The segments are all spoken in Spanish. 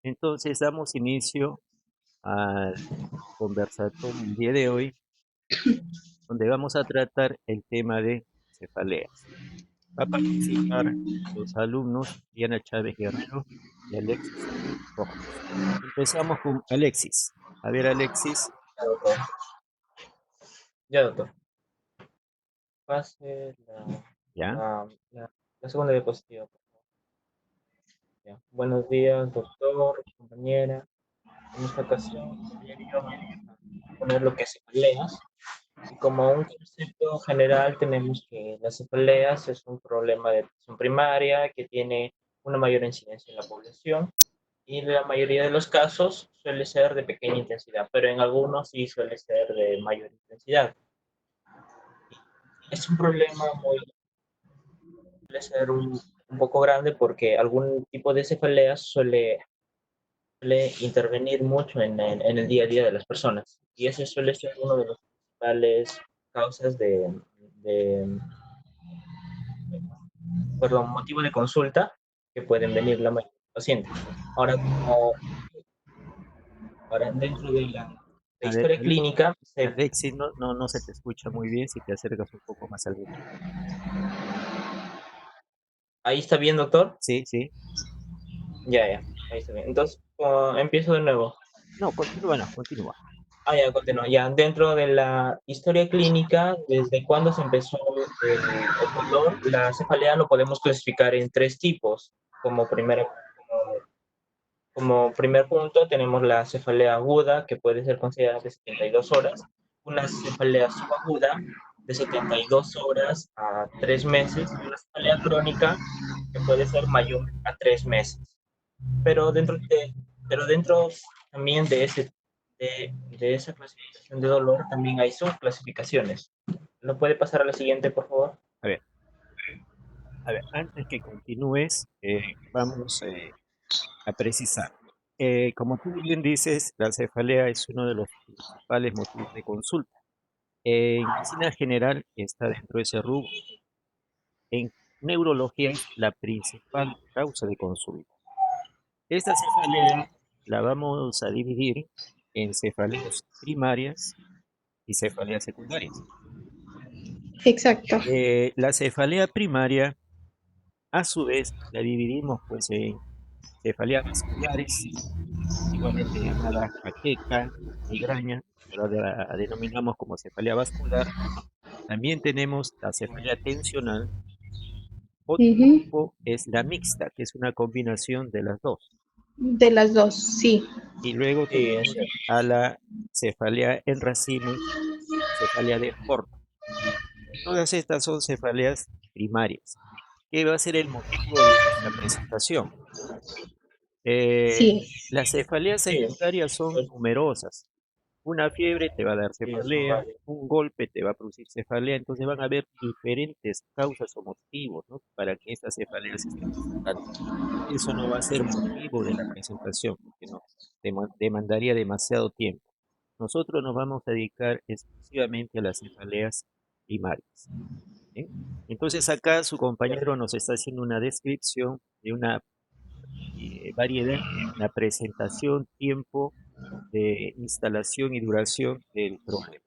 Entonces damos inicio al conversatorio el día de hoy, donde vamos a tratar el tema de cefaleas. Va a participar los alumnos Diana Chávez Guerrero y Alexis Rojas. Empezamos con Alexis. A ver, Alexis, Ya, doctor. Ya, doctor. Pase ¿ya? la, la- la segunda diapositiva, por favor. Ya. Buenos días, doctor, compañera. En esta ocasión, compañera, vamos a poner lo que es cefaleas. Y como un concepto general, tenemos que las cefaleas es un problema de atención primaria que tiene una mayor incidencia en la población. Y en la mayoría de los casos suele ser de pequeña intensidad, pero en algunos sí suele ser de mayor intensidad. Es un problema muy suele ser un poco grande porque algún tipo de cefalea suele intervenir mucho en el día a día de las personas. Y ese suele ser uno de los principales causas de perdón, motivo de consulta que pueden venir la mayoría de los pacientes. Ahora, ahora dentro de la A ver, historia clínica, Alexis, no se te escucha muy bien si te acercas un poco más al micrófono. ahí está bien, doctor. Sí, sí. Ya, ya, ahí está bien. Entonces, empiezo de nuevo. No, continúa, no, continúa. Ya, continúo. Ya, dentro de la historia clínica, desde cuando se empezó el dolor, la cefalea lo podemos clasificar en tres tipos. Como primer punto, tenemos la cefalea aguda, que puede ser considerada de 72 horas, una cefalea subaguda de 72 horas a 3 meses, y una cefalea crónica, que puede ser mayor a 3 meses. Pero dentro también de esa clasificación de dolor también hay subclasificaciones. ¿No puede pasar a la siguiente, por favor? A ver, antes que continúes, vamos a precisar. Como tú bien dices, la cefalea es uno de los principales motivos de consulta. En medicina general está dentro de ese rubro. En neurología es la principal causa de consulta. Esta cefalea la vamos a dividir en cefaleas primarias y cefaleas secundarias. Exacto. La cefalea primaria, a su vez, la dividimos pues en cefaleas vasculares, antiguamente llamada jaqueca, migraña, ahora la denominamos como cefalea vascular. También tenemos la cefalea tensional. Otro Ujú. grupo es la mixta, que es una combinación de las dos. De las dos, sí. Y luego Sí, tenemos a la cefalea en racimos, cefalea de Ford. Todas estas son cefaleas primarias. ¿Qué va a ser el motivo de nuestra presentación? Sí, Las cefaleas sí, secundarias son pues, numerosas. Una fiebre te va a dar sí, son cefalea, varios. un golpe te va a producir cefalea, entonces van a haber diferentes causas o motivos, ¿no?, para que esta cefalea se esté presentando. Eso no va a ser motivo de la presentación, porque no demandaría demasiado tiempo. Nosotros nos vamos a dedicar exclusivamente a las cefaleas primarias. ¿Bien? Entonces acá su compañero nos está haciendo una descripción de una variedad, una presentación, tiempo de instalación y duración del problema.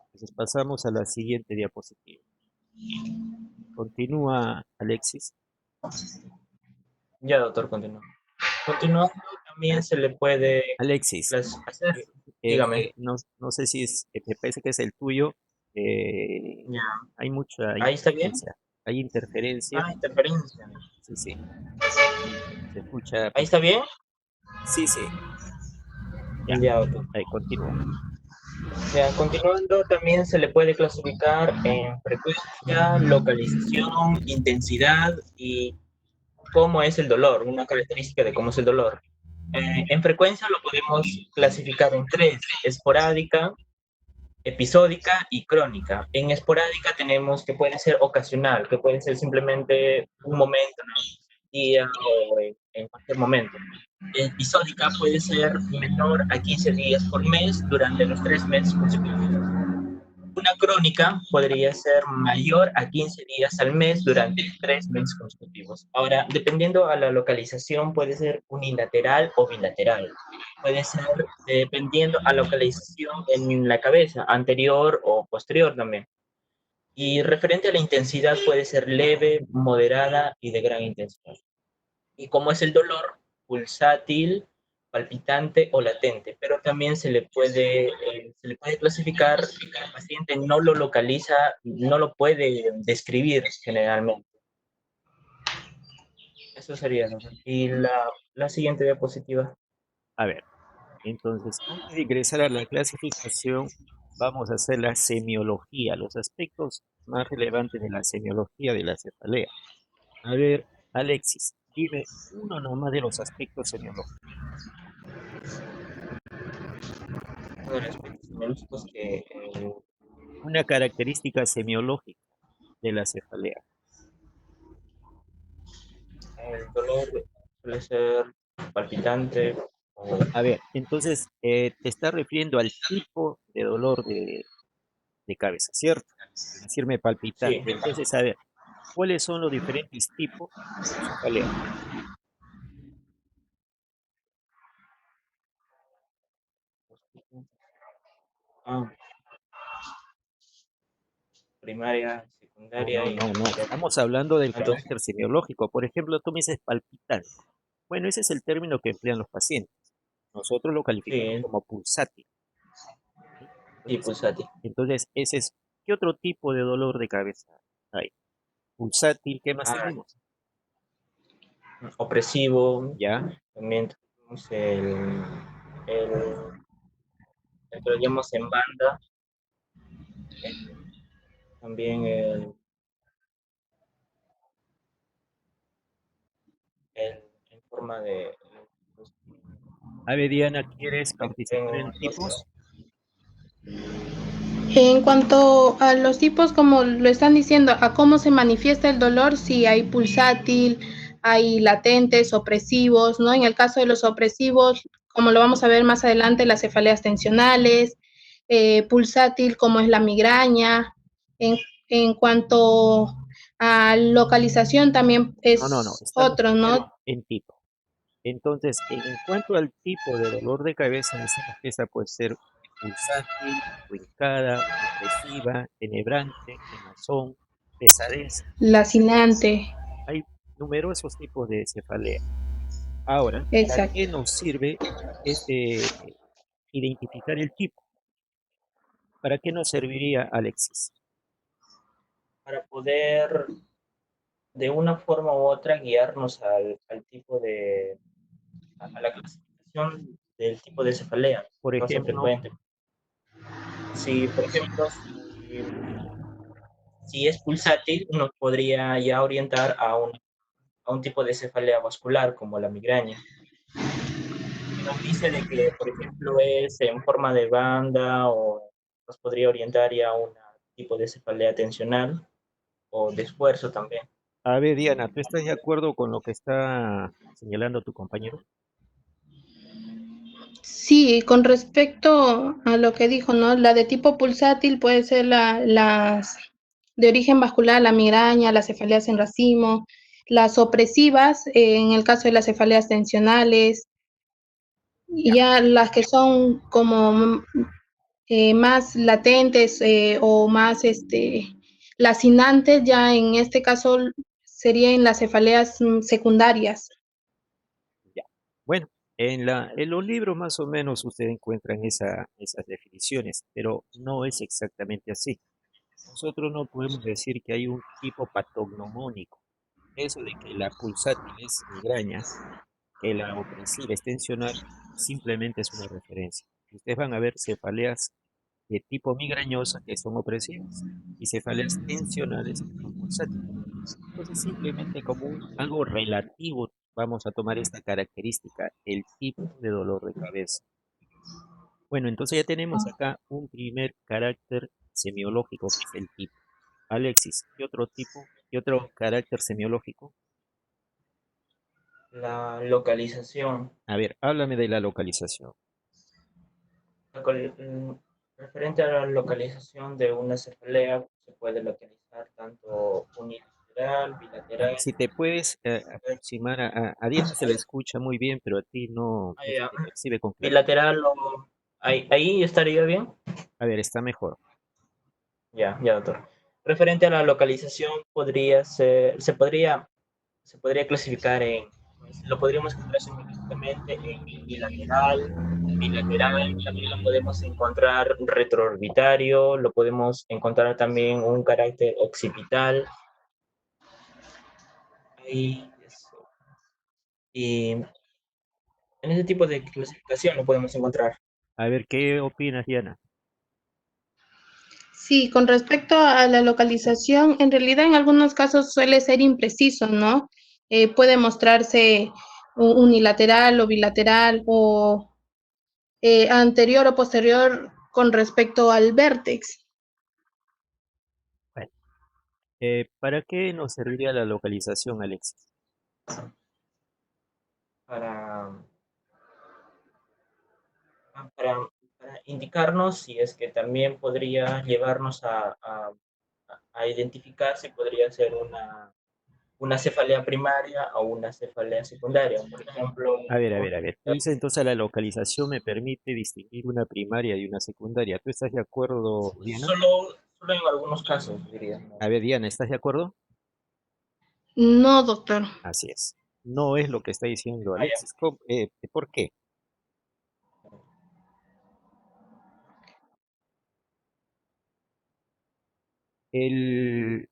Entonces pasamos a la siguiente diapositiva. Continúa, Alexis. Ya, doctor, continúa. Continuando, también se le puede Alexis, hacer, eh, dígame. no sé si es, me parece que es el tuyo. eh, Ya. Hay mucha ¿Ahí está bien? interferencia. Hay interferencia. Interferencia. Sí, sí. Se escucha. ¿Ahí está bien? Sí, sí. Ya. Ya, doctor. Ahí, continúa. Ya, continuando, también se le puede clasificar en frecuencia, localización, intensidad y cómo es el dolor, una característica de cómo es el dolor. En frecuencia lo podemos clasificar en tres: esporádica, episódica y crónica. En esporádica tenemos que puede ser ocasional, que puede ser simplemente un momento, ¿no?, día o en cualquier momento. Episódica puede ser menor a 15 días por mes durante los 3 meses consecutivos. Una crónica podría ser mayor a 15 días al mes durante 3 meses consecutivos. Ahora, dependiendo a la localización, puede ser unilateral o bilateral. Puede ser dependiendo a la localización en la cabeza, anterior o posterior también. Y referente a la intensidad, puede ser leve, moderada y de gran intensidad. Y como es el dolor, pulsátil, palpitante o latente, pero también se le puede clasificar si el paciente no lo localiza, no lo puede describir generalmente. Eso sería, ¿no? Y la siguiente diapositiva. A ver, entonces, antes de ingresar a la clasificación, vamos a hacer la semiología, los aspectos más relevantes de la semiología de la cefalea. A ver, Alexis, dime uno nomás de los aspectos semiológicos. Uno de los aspectos semiológicos que Una característica semiológica de la cefalea. el dolor suele ser palpitante o A ver, entonces, te está refiriendo al tipo de dolor de cabeza, ¿cierto? Al decirme sí, palpitante. Entonces, a ver, ¿cuáles son los diferentes tipos de cefalea? ah, primaria, No, secundaria no, y no, no. terciaria. Estamos hablando del Entonces, carácter semiológico. Por ejemplo, tú me dices palpitante. Bueno, ese es el término que emplean los pacientes. Nosotros lo calificamos sí, como pulsátil. ¿Sí? sí, Entonces, pulsátil. ese es, ¿qué otro tipo de dolor de cabeza hay? Pulsátil, ¿qué más Ah, tenemos? opresivo, Ya, también tenemos el, el que lo llamamos en banda, eh, también en forma de, Ave Diana, ¿quieres en participar en los tipos? En cuanto a los tipos, como lo están diciendo, a cómo se manifiesta el dolor, sí hay pulsátil, hay latentes, opresivos, ¿no? En el caso de los opresivos, como lo vamos a ver más adelante, las cefaleas tensionales, pulsátil, como es la migraña. En, en cuanto a localización, también No, no, no. es Estamos otro, primero ¿no? en tipo. Entonces, en cuanto al tipo de dolor de cabeza, decimos que esa puede ser pulsátil, brincada, opresiva, tenebrante, quemazón, pesadez. Lacinante, Hay numerosos tipos de cefalea. Ahora, ¿para qué exacto. nos sirve este identificar el tipo? ¿Para qué nos serviría, Alexis? para poder de una forma u otra guiarnos al tipo a la clasificación del tipo de cefalea, Por causa ejemplo, frecuente. Si, por ejemplo, si es pulsátil, nos podría ya orientar a un tipo de cefalea vascular como la migraña. Si nos dice de que, por ejemplo, es en forma de banda o nos podría orientar ya a un tipo de cefalea tensional o de esfuerzo también. a ver, Diana, ¿tú estás de acuerdo con lo que está señalando tu compañero? Sí, con respecto a lo que dijo, ¿no? La de tipo pulsátil puede ser las de origen vascular, la migraña, las cefaleas en racimo, las opresivas, en el caso de las cefaleas tensionales, y ya las que son como más latentes o más lacinantes, ya en este caso serían las cefaleas secundarias. Ya. Bueno, en los libros más o menos ustedes encuentran esas definiciones, pero no es exactamente así. Nosotros no podemos decir que hay un tipo patognomónico. Eso de que la pulsátil es migraña, que la opresiva es tensional, simplemente es una referencia. Ustedes van a ver cefaleas de tipo migrañosa que son opresivas y cefaleas tensionales que son pulsátiles. Entonces, simplemente como algo relativo, vamos a tomar esta característica, el tipo de dolor de cabeza. Bueno, entonces ya tenemos acá un primer carácter semiológico, que es el tipo. Alexis, ¿qué otro tipo? ¿Qué otro carácter semiológico? La localización. A ver, háblame de la localización. La Referente a la localización de una cefalea, se puede localizar tanto unilateral, bilateral. Si te puedes aproximar a Diana, se le escucha muy bien, pero a ti no se te percibe con claridad. Bilateral o ahí estaría bien. A ver, está mejor. Ya, doctor. Referente a la localización, se podría clasificar lo podríamos encontrar simultáneamente en bilateral, bilateral, también lo podemos encontrar retroorbitario, lo podemos encontrar también un carácter occipital. Ahí, y en ese tipo de clasificación lo podemos encontrar. A ver, ¿qué opinas, Diana? Sí, con respecto a la localización, en realidad en algunos casos suele ser impreciso, ¿no? Puede mostrarse unilateral o bilateral o anterior o posterior con respecto al vértex. Bueno, ¿para qué nos serviría la localización, Alexis? Para, para, para indicarnos si es que también podría llevarnos a identificar si podría ser una cefalea primaria o una cefalea secundaria. Por ejemplo, A ver, a ver, a ver. Tú dices entonces la localización me permite distinguir una primaria y una secundaria. ¿Tú estás de acuerdo, Diana? solo en algunos casos, diría. A ver, Diana, ¿estás de acuerdo? No, doctor. Así es. No es lo que está diciendo Ah, ya. Alexis. ¿Por qué?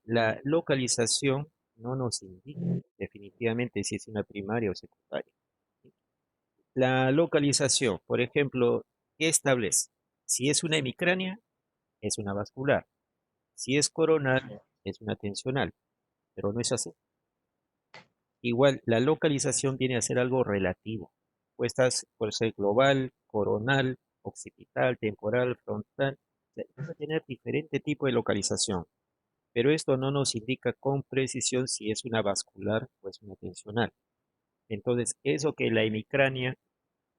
La localización no nos indica definitivamente si es una primaria o secundaria. La localización, por ejemplo, ¿qué establece? Si es una hemicránea, es una vascular. Si es coronal, es una tensional, pero no es así. Igual, la localización viene a ser algo relativo. Puede ser global, coronal, occipital, temporal, frontal. O sea, puede tener diferente tipo de localización, pero esto no nos indica con precisión si es una vascular o es una tensional. Entonces, eso que la hemicránea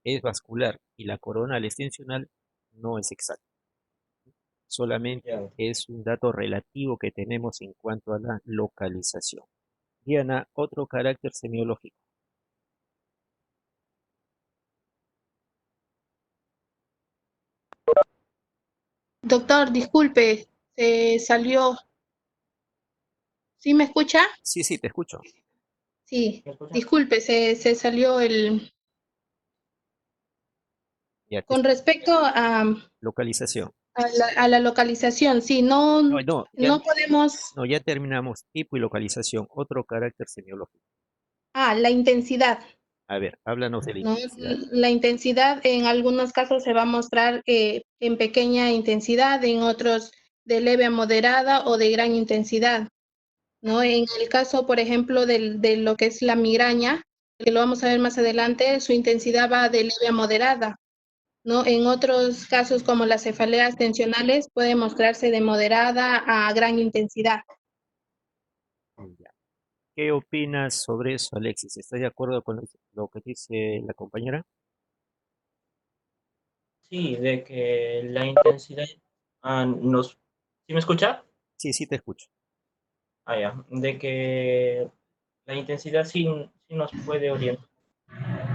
es vascular y la coronal es tensional no es exacto. Solamente Ya. es un dato relativo que tenemos en cuanto a la localización. Diana, otro carácter semiológico. Doctor, disculpe, se salió. ¿Sí me escucha? Sí, sí, te escucho. Sí, ¿Me escuchan? disculpe, se salió el... Ya te Con respecto localización. a la localización, sí, no, No, no, ya, no podemos... no, ya terminamos. Tipo y localización, otro carácter semiológico. La intensidad, A ver, háblanos de la ¿no? intensidad. La intensidad en algunos casos se va a mostrar en pequeña intensidad, en otros de leve a moderada o de gran intensidad, ¿no? En el caso, por ejemplo, de lo que es la migraña, que lo vamos a ver más adelante, su intensidad va de leve a moderada, ¿no? En otros casos, como las cefaleas tensionales, puede mostrarse de moderada a gran intensidad. Ya. ¿Qué opinas sobre eso, Alexis? ¿Estás de acuerdo con lo que dice la compañera? Sí, de que la intensidad ¿Sí me escucha? Sí, sí, te escucho. Ya. De que la intensidad sí nos puede orientar,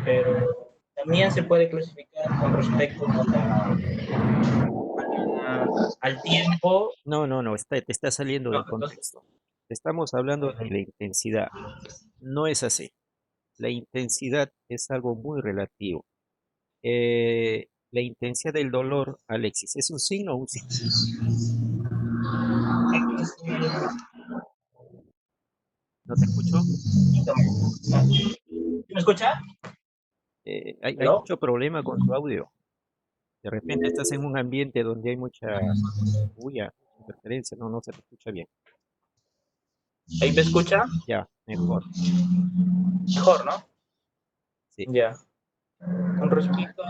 pero también se puede clasificar con respecto al tiempo. No, no, no, te está saliendo No, del contexto. Estamos hablando de la intensidad. No es así. La intensidad es algo muy relativo. La intensidad del dolor, Alexis, ¿es un signo o un síntoma? ¿No te escucho? ¿Sí me escucha? Hay ¿Aló? mucho problema con tu audio. De repente estás en un ambiente donde hay mucha bulla, mucha interferencia, no se te escucha bien. ¿Ahí me escucha? Ya, mejor. Mejor, ¿no? Sí. Ya. Con respecto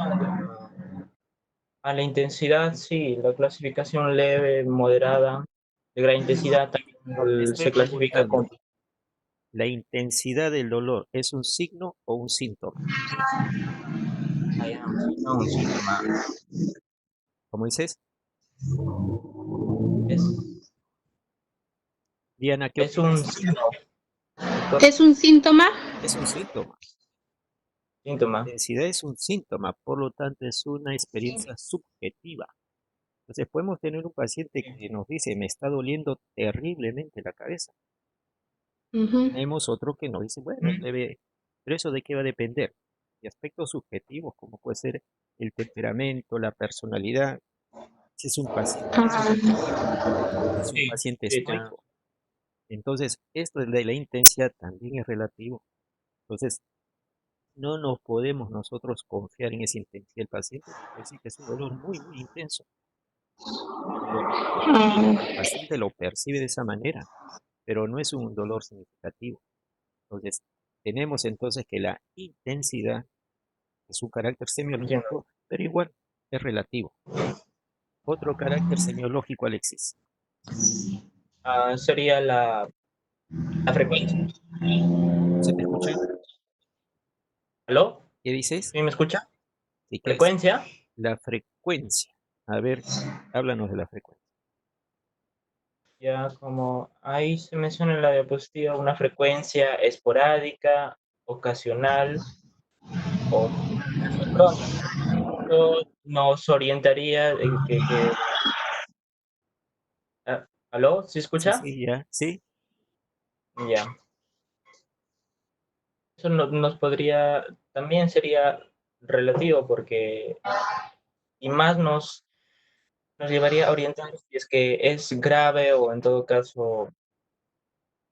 a la intensidad, sí, la clasificación leve, moderada, de gran intensidad No, te también estoy se clasifica preguntando, con... ¿la intensidad del dolor es un signo o un síntoma? Un síntoma. ¿Cómo dices? Es, Diana, ¿qué es un opinas? signo, ¿Es un síntoma? Es un síntoma. síntoma. Intensidad es un síntoma, por lo tanto es una experiencia subjetiva. Entonces podemos tener un paciente que nos dice, me está doliendo terriblemente la cabeza. Ujú. Tenemos otro que nos dice, bueno, pero eso de qué va a depender. De aspectos subjetivos, como puede ser el temperamento, la personalidad, si es un paciente Ah, hiperactivo, si es un Sí, paciente sí, ya. estoico. Entonces, esto de la intensidad también es relativo. Entonces, no nos podemos nosotros confiar en esa intensidad del paciente, porque decir que es un dolor muy, muy intenso. El ah, paciente lo percibe de esa manera, pero no es un dolor significativo. Entonces, tenemos entonces que la intensidad es un carácter Entiendo. semiológico, pero igual es relativo. Otro carácter semiológico, Alexis. Sería la frecuencia. ¿No se te escucha? ¿Aló? ¿Qué dices? ¿Sí me escucha? Sí, ¿qué dices? Frecuencia. La frecuencia. A ver, háblanos de la frecuencia. Ya como ahí se menciona en la diapositiva, una frecuencia esporádica, ocasional o crónica. Esto nos orientaría en ¿aló? ¿Sí Sí, escucha? sí, ya, sí. Ya. Eso nos podría, también sería relativo porque, y más nos llevaría a orientar si es que es grave o en todo caso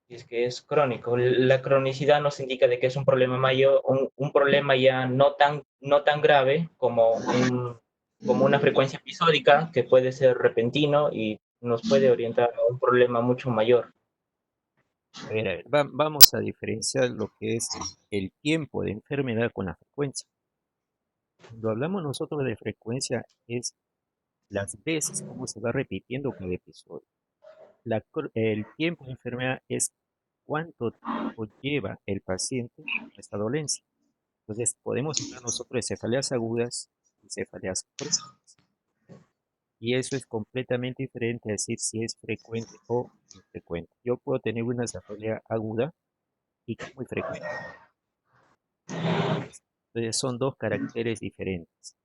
si es que es crónico. La cronicidad nos indica de que es un problema mayor, un problema ya no tan grave como una frecuencia episódica que puede ser repentino y nos puede orientar a un problema mucho mayor. A ver, vamos a diferenciar lo que es el tiempo de enfermedad con la frecuencia. Cuando hablamos nosotros de frecuencia es las veces cómo se va repitiendo cada episodio. El tiempo de enfermedad es cuánto tiempo lleva el paciente con esta dolencia. Entonces podemos hablar nosotros de cefaleas agudas y cefaleas crónicas. Y eso es completamente diferente a decir si es frecuente o infrecuente. Yo puedo tener una cefalea aguda y que es muy frecuente. Entonces son dos caracteres diferentes.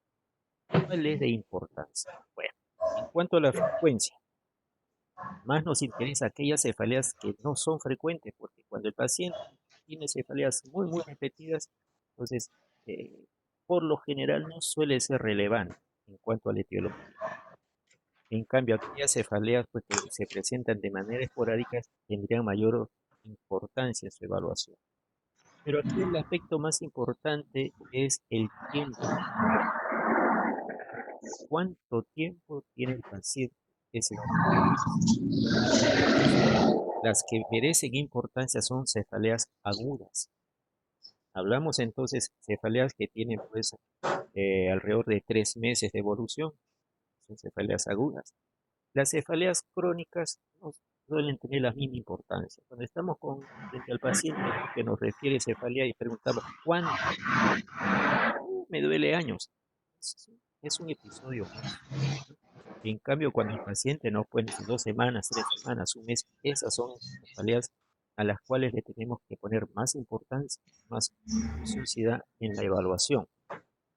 ¿Cuál es de importancia? Bueno, en cuanto a la frecuencia, más nos interesa aquellas cefaleas que no son frecuentes, porque cuando el paciente tiene cefaleas muy, muy repetidas, entonces, por lo general no suele ser relevante en cuanto a la etiología. En cambio, aquellas cefaleas pues, que se presentan de manera esporádica tendrían mayor importancia en su evaluación. Pero aquí el aspecto más importante es el tiempo. ¿Cuánto tiempo tiene el paciente ese tipo de dolencia? Las que merecen importancia son cefaleas agudas. Hablamos entonces de cefaleas que tienen pues alrededor de 3 meses de evolución, son cefaleas agudas. Las cefaleas crónicas no suelen tener la misma importancia. Cuando estamos frente al paciente que nos refiere cefalea y preguntamos ¿cuánto? Me duele años. Es un episodio más. En cambio, cuando el paciente nos puede decir 2 semanas, 3 semanas, un mes, esas son cefaleas a las cuales le tenemos que poner más importancia, más minuciosidad en la evaluación.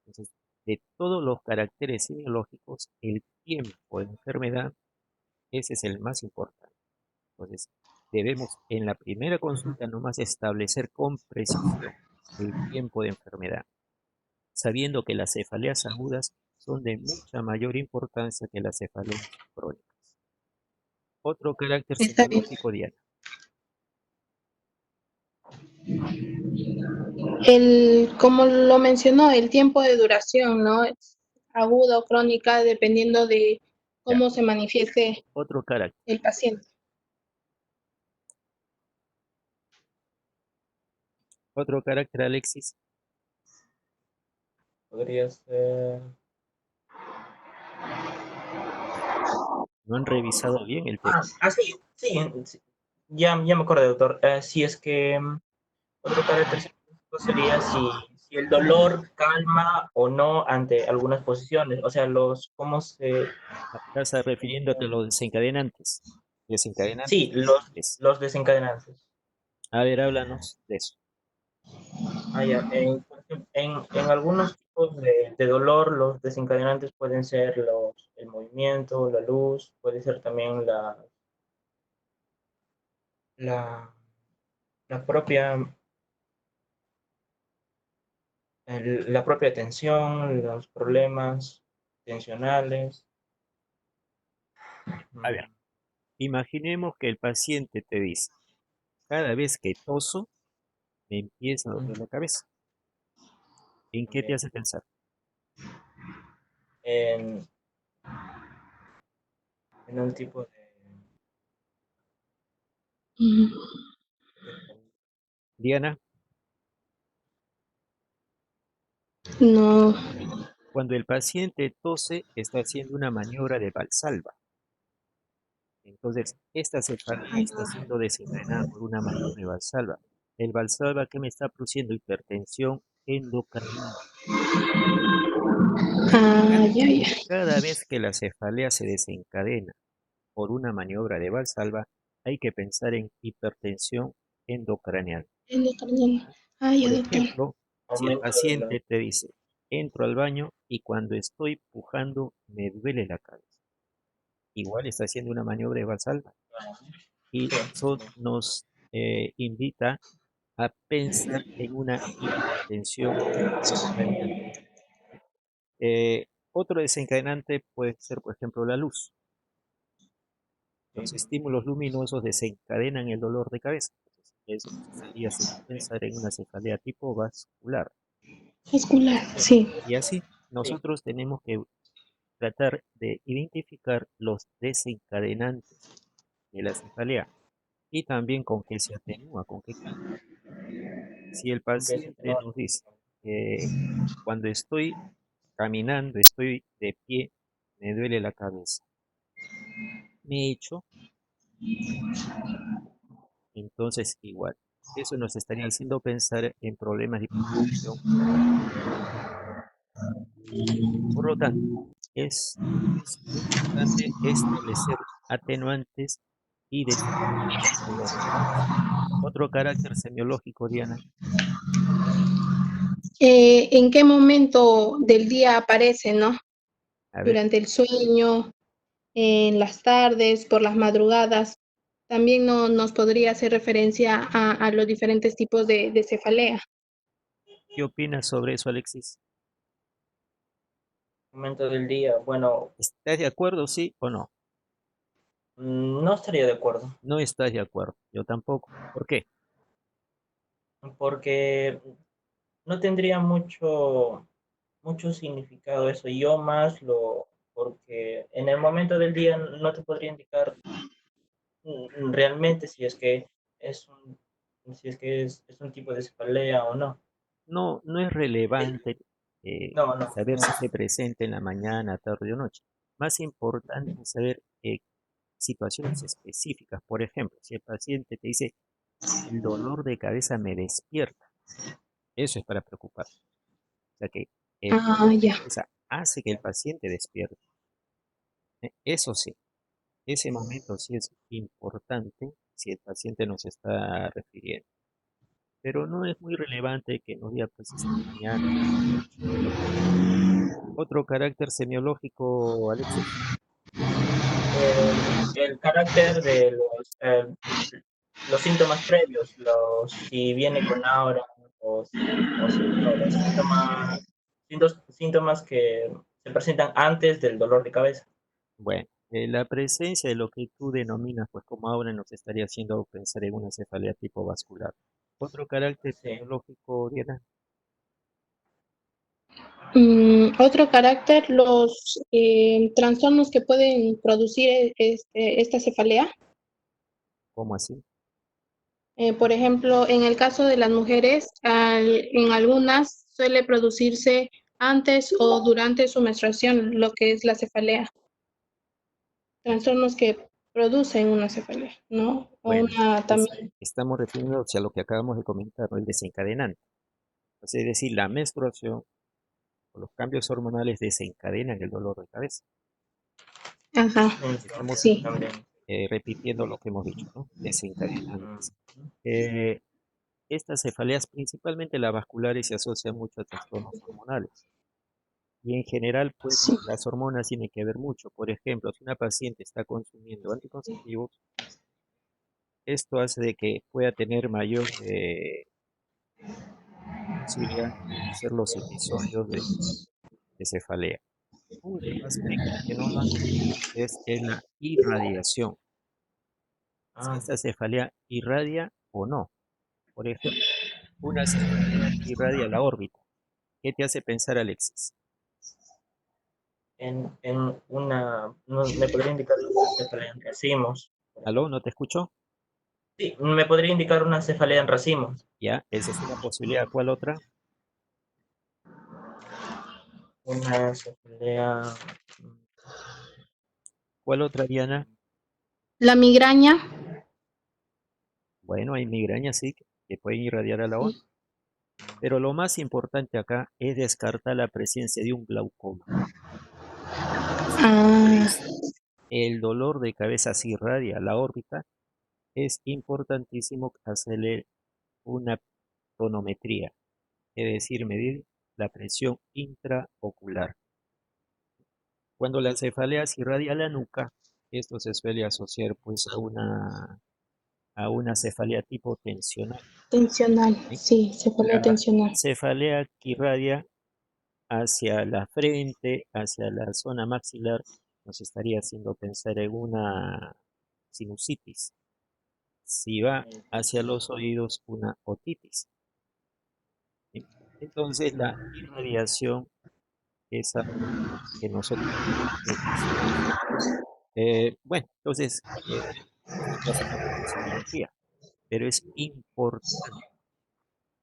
Entonces, de todos los caracteres semiológicos, el tiempo de enfermedad, ese es el más importante. Entonces, debemos en la primera consulta nomás establecer con precisión el tiempo de enfermedad, sabiendo que las cefaleas agudas son de mucha mayor importancia que las cefaleas crónicas. Otro carácter está bien. semiológico, Diana. Como lo mencionó, el tiempo de duración, ¿no? Es aguda o crónica, dependiendo de Ya. cómo se manifieste Otro carácter. el paciente. Otro carácter, Alexis. Podría ser. No han revisado bien el tema. Sí, sí, sí. Ya me acordé, doctor. Si es que otro carácter científico sería si si el dolor calma o no ante algunas posiciones, o sea, cómo se, Estás refiriéndote a los desencadenantes. Desencadenantes sí, diferentes. los desencadenantes. A ver, háblanos de eso. Ah, ya. Por ejemplo, en algunos tipos de dolor, los desencadenantes pueden ser el movimiento, la luz, puede ser también la, la propia, la propia tensión, los problemas tensionales. A ver, Mm, imaginemos que el paciente te dice, cada vez que toso, me empieza a doler mm, la cabeza. ¿En qué te bien. hace pensar? En, en un tipo Mm, de- Diana, no. cuando el paciente tose, está haciendo una maniobra de Valsalva. Entonces, esta cefalea está siendo desencadenada por una maniobra de Valsalva. El Valsalva que me está produciendo hipertensión endocrinal. Ah, ya, ya. Cada vez que la cefalea se desencadena por una maniobra de Valsalva, hay que pensar en hipertensión endocraneal. Endocrino. Ah, ya, Por doctor. ejemplo, si el aumento de la... paciente te dice, entro al baño y cuando estoy pujando me duele la cabeza. Igual está haciendo una maniobra de Valsalva. Y Sí, eso nos invita a pensar en una hipertensión endocraneal. Otro desencadenante puede ser, por ejemplo, la luz. Los sí, estímulos luminosos desencadenan el dolor de cabeza. Entonces, eso nos estaría haciendo sí, pensar en una cefalea tipo vascular. Muscular, sí, sí. Y así, sí. nosotros tenemos que tratar de identificar los desencadenantes de la cefalea y también con qué se atenúa, con qué calma. Si el Aunque sí, paciente no, nos dice, cuando estoy caminando, estoy de pie, me duele la cabeza, me echo, entonces igual. Eso nos estaría haciendo pensar en problemas de hipertensión endocrinal. Por lo tanto, es muy importante establecer atenuantes y desencadenantes endógenos. Otro carácter semiológico, Diana, ¿En qué momento del día aparece, no? a ver, Durante el sueño, en las tardes, por las madrugadas. También no, nos podría hacer referencia a los diferentes tipos de cefalea. ¿qué opinas sobre eso, Alexis? momento del día, bueno, ¿Estás de acuerdo, sí o no? no estaría de acuerdo, No estás de acuerdo, yo tampoco. ¿Por qué? porque no tendría mucho significado eso. Yo más porque en el momento del día no te podría indicar realmente si es que es un, si es que es un tipo de cefalea o no. No, no es relevante No, no, saber no. si se presenta en la mañana, tarde o noche. Más importante es saber situaciones específicas. Por ejemplo, si el paciente te dice, el dolor de cabeza me despierta, eso es para preocupar. O sea que el Ah, dolor de ya. cabeza hace que el paciente despierte. Eso sí, ese momento sí es importante si el paciente nos está refiriendo. Pero no es muy relevante que nos diga, pues, es en la mañana, tarde o noche. Otro carácter semiológico, Alexis, El carácter de los síntomas previos, si viene con aura o sin aura, síntomas que se presentan antes del dolor de cabeza. bueno, la presencia de lo que tú denominas, pues, como ahora nos estaría haciendo pensar en una cefalea tipo vascular. Otro carácter Sí. semiológico, Diana, Otro carácter, los trastornos que pueden producir esta cefalea. ¿cómo así? Por ejemplo, en el caso de las mujeres, en algunas suele producirse antes o durante su menstruación, lo que es la cefalea, trastornos que producen una cefalea, ¿no? O Bueno, una también. estamos refiriéndonos a lo que acabamos de comentar, ¿no? El desencadenante. Es decir, la menstruación o los cambios hormonales desencadenan el dolor de cabeza. Ajá, Estamos sí. También. repitiendo lo que hemos dicho, ¿no? Desencadenantes. Mm. Estas cefaleas, principalmente las vasculares, se asocian mucho a trastornos hormonales. Y en general, pues, Sí. las hormonas tienen que ver mucho. Por ejemplo, si una paciente está consumiendo anticonceptivos, esto hace de que pueda tener mayor posibilidad de hacer los episodios de cefalea. Un aspecto que no lo han dicho es la irradiación. Si Ah, esta cefalea irradia o no. Por ejemplo, una cefalea que irradia la órbita. ¿Qué te hace pensar, Alexis? en una, ¿me podría indicar una cefalea en racimos? ¿Aló? ¿No te escucho? Sí, ¿me podría indicar una cefalea en racimos? Ya, esa es una posibilidad. ¿Cuál otra? Una cefalea... ¿Cuál otra, Diana? La migraña, Bueno, hay migrañas, sí, que pueden irradiar a la órbita. sí. Pero lo más importante acá es descartar la presencia de un glaucoma. Ah, El dolor de cabeza si irradia la órbita, es importantísimo hacerle una tonometría, es decir, medir la presión intraocular. Cuando la cefalea se irradia la nuca, esto se suele asociar pues a una cefalea tipo tensional, tensional, ¿sí? sí, cefalea La tensional. cefalea que irradia hacia la frente, hacia la zona maxilar, nos estaría haciendo pensar en una sinusitis. Si va hacia los oídos, una otitis, ¿sí? Entonces, la irradiación es algo que nosotros tenemos que visualizar. Bueno, entonces, esto pasa en la parte de semiología, pero es importante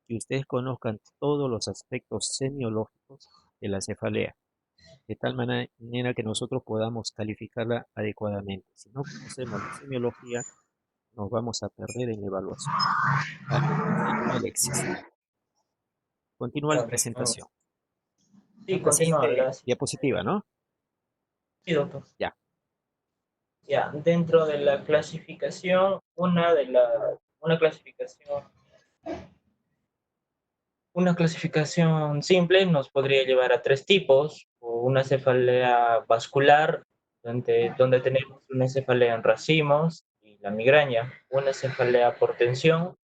que ustedes conozcan todos los aspectos semiológicos de la cefalea, de tal manera que nosotros podamos calificarla adecuadamente. Si no conocemos la semiología, nos vamos a perder en la evaluación. Vale, perfecto, Alexis. Continúa la Ok, presentación. sí, La continúa. siguiente diapositiva, ¿no? Sí, doctor. Ya. Ya, dentro de la clasificación, una clasificación, una clasificación simple nos podría llevar a tres tipos, o una cefalea vascular, donde tenemos una cefalea en racimos y la migraña, una cefalea por tensión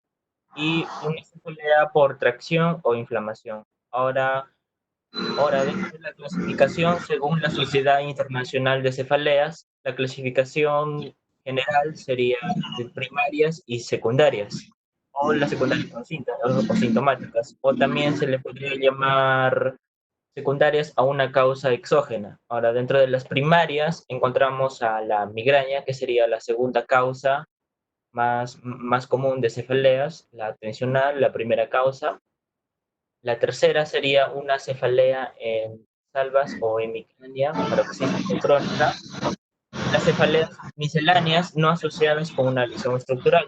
y una cefalea por tracción o inflamación. Ahora, dentro de la clasificación, según la Sociedad Internacional de Cefaleas, la clasificación general sería de primarias y secundarias, o las secundarias o sintomáticas, o también se le podría llamar secundarias a una causa exógena. Ahora, dentro de las primarias encontramos a la migraña, que sería la segunda causa más común de cefaleas, la tensional, la primera causa. La tercera sería una cefalea en salvas o hemicrania, paroxística y crónica. Las cefaleas misceláneas no asociadas con una lesión estructural.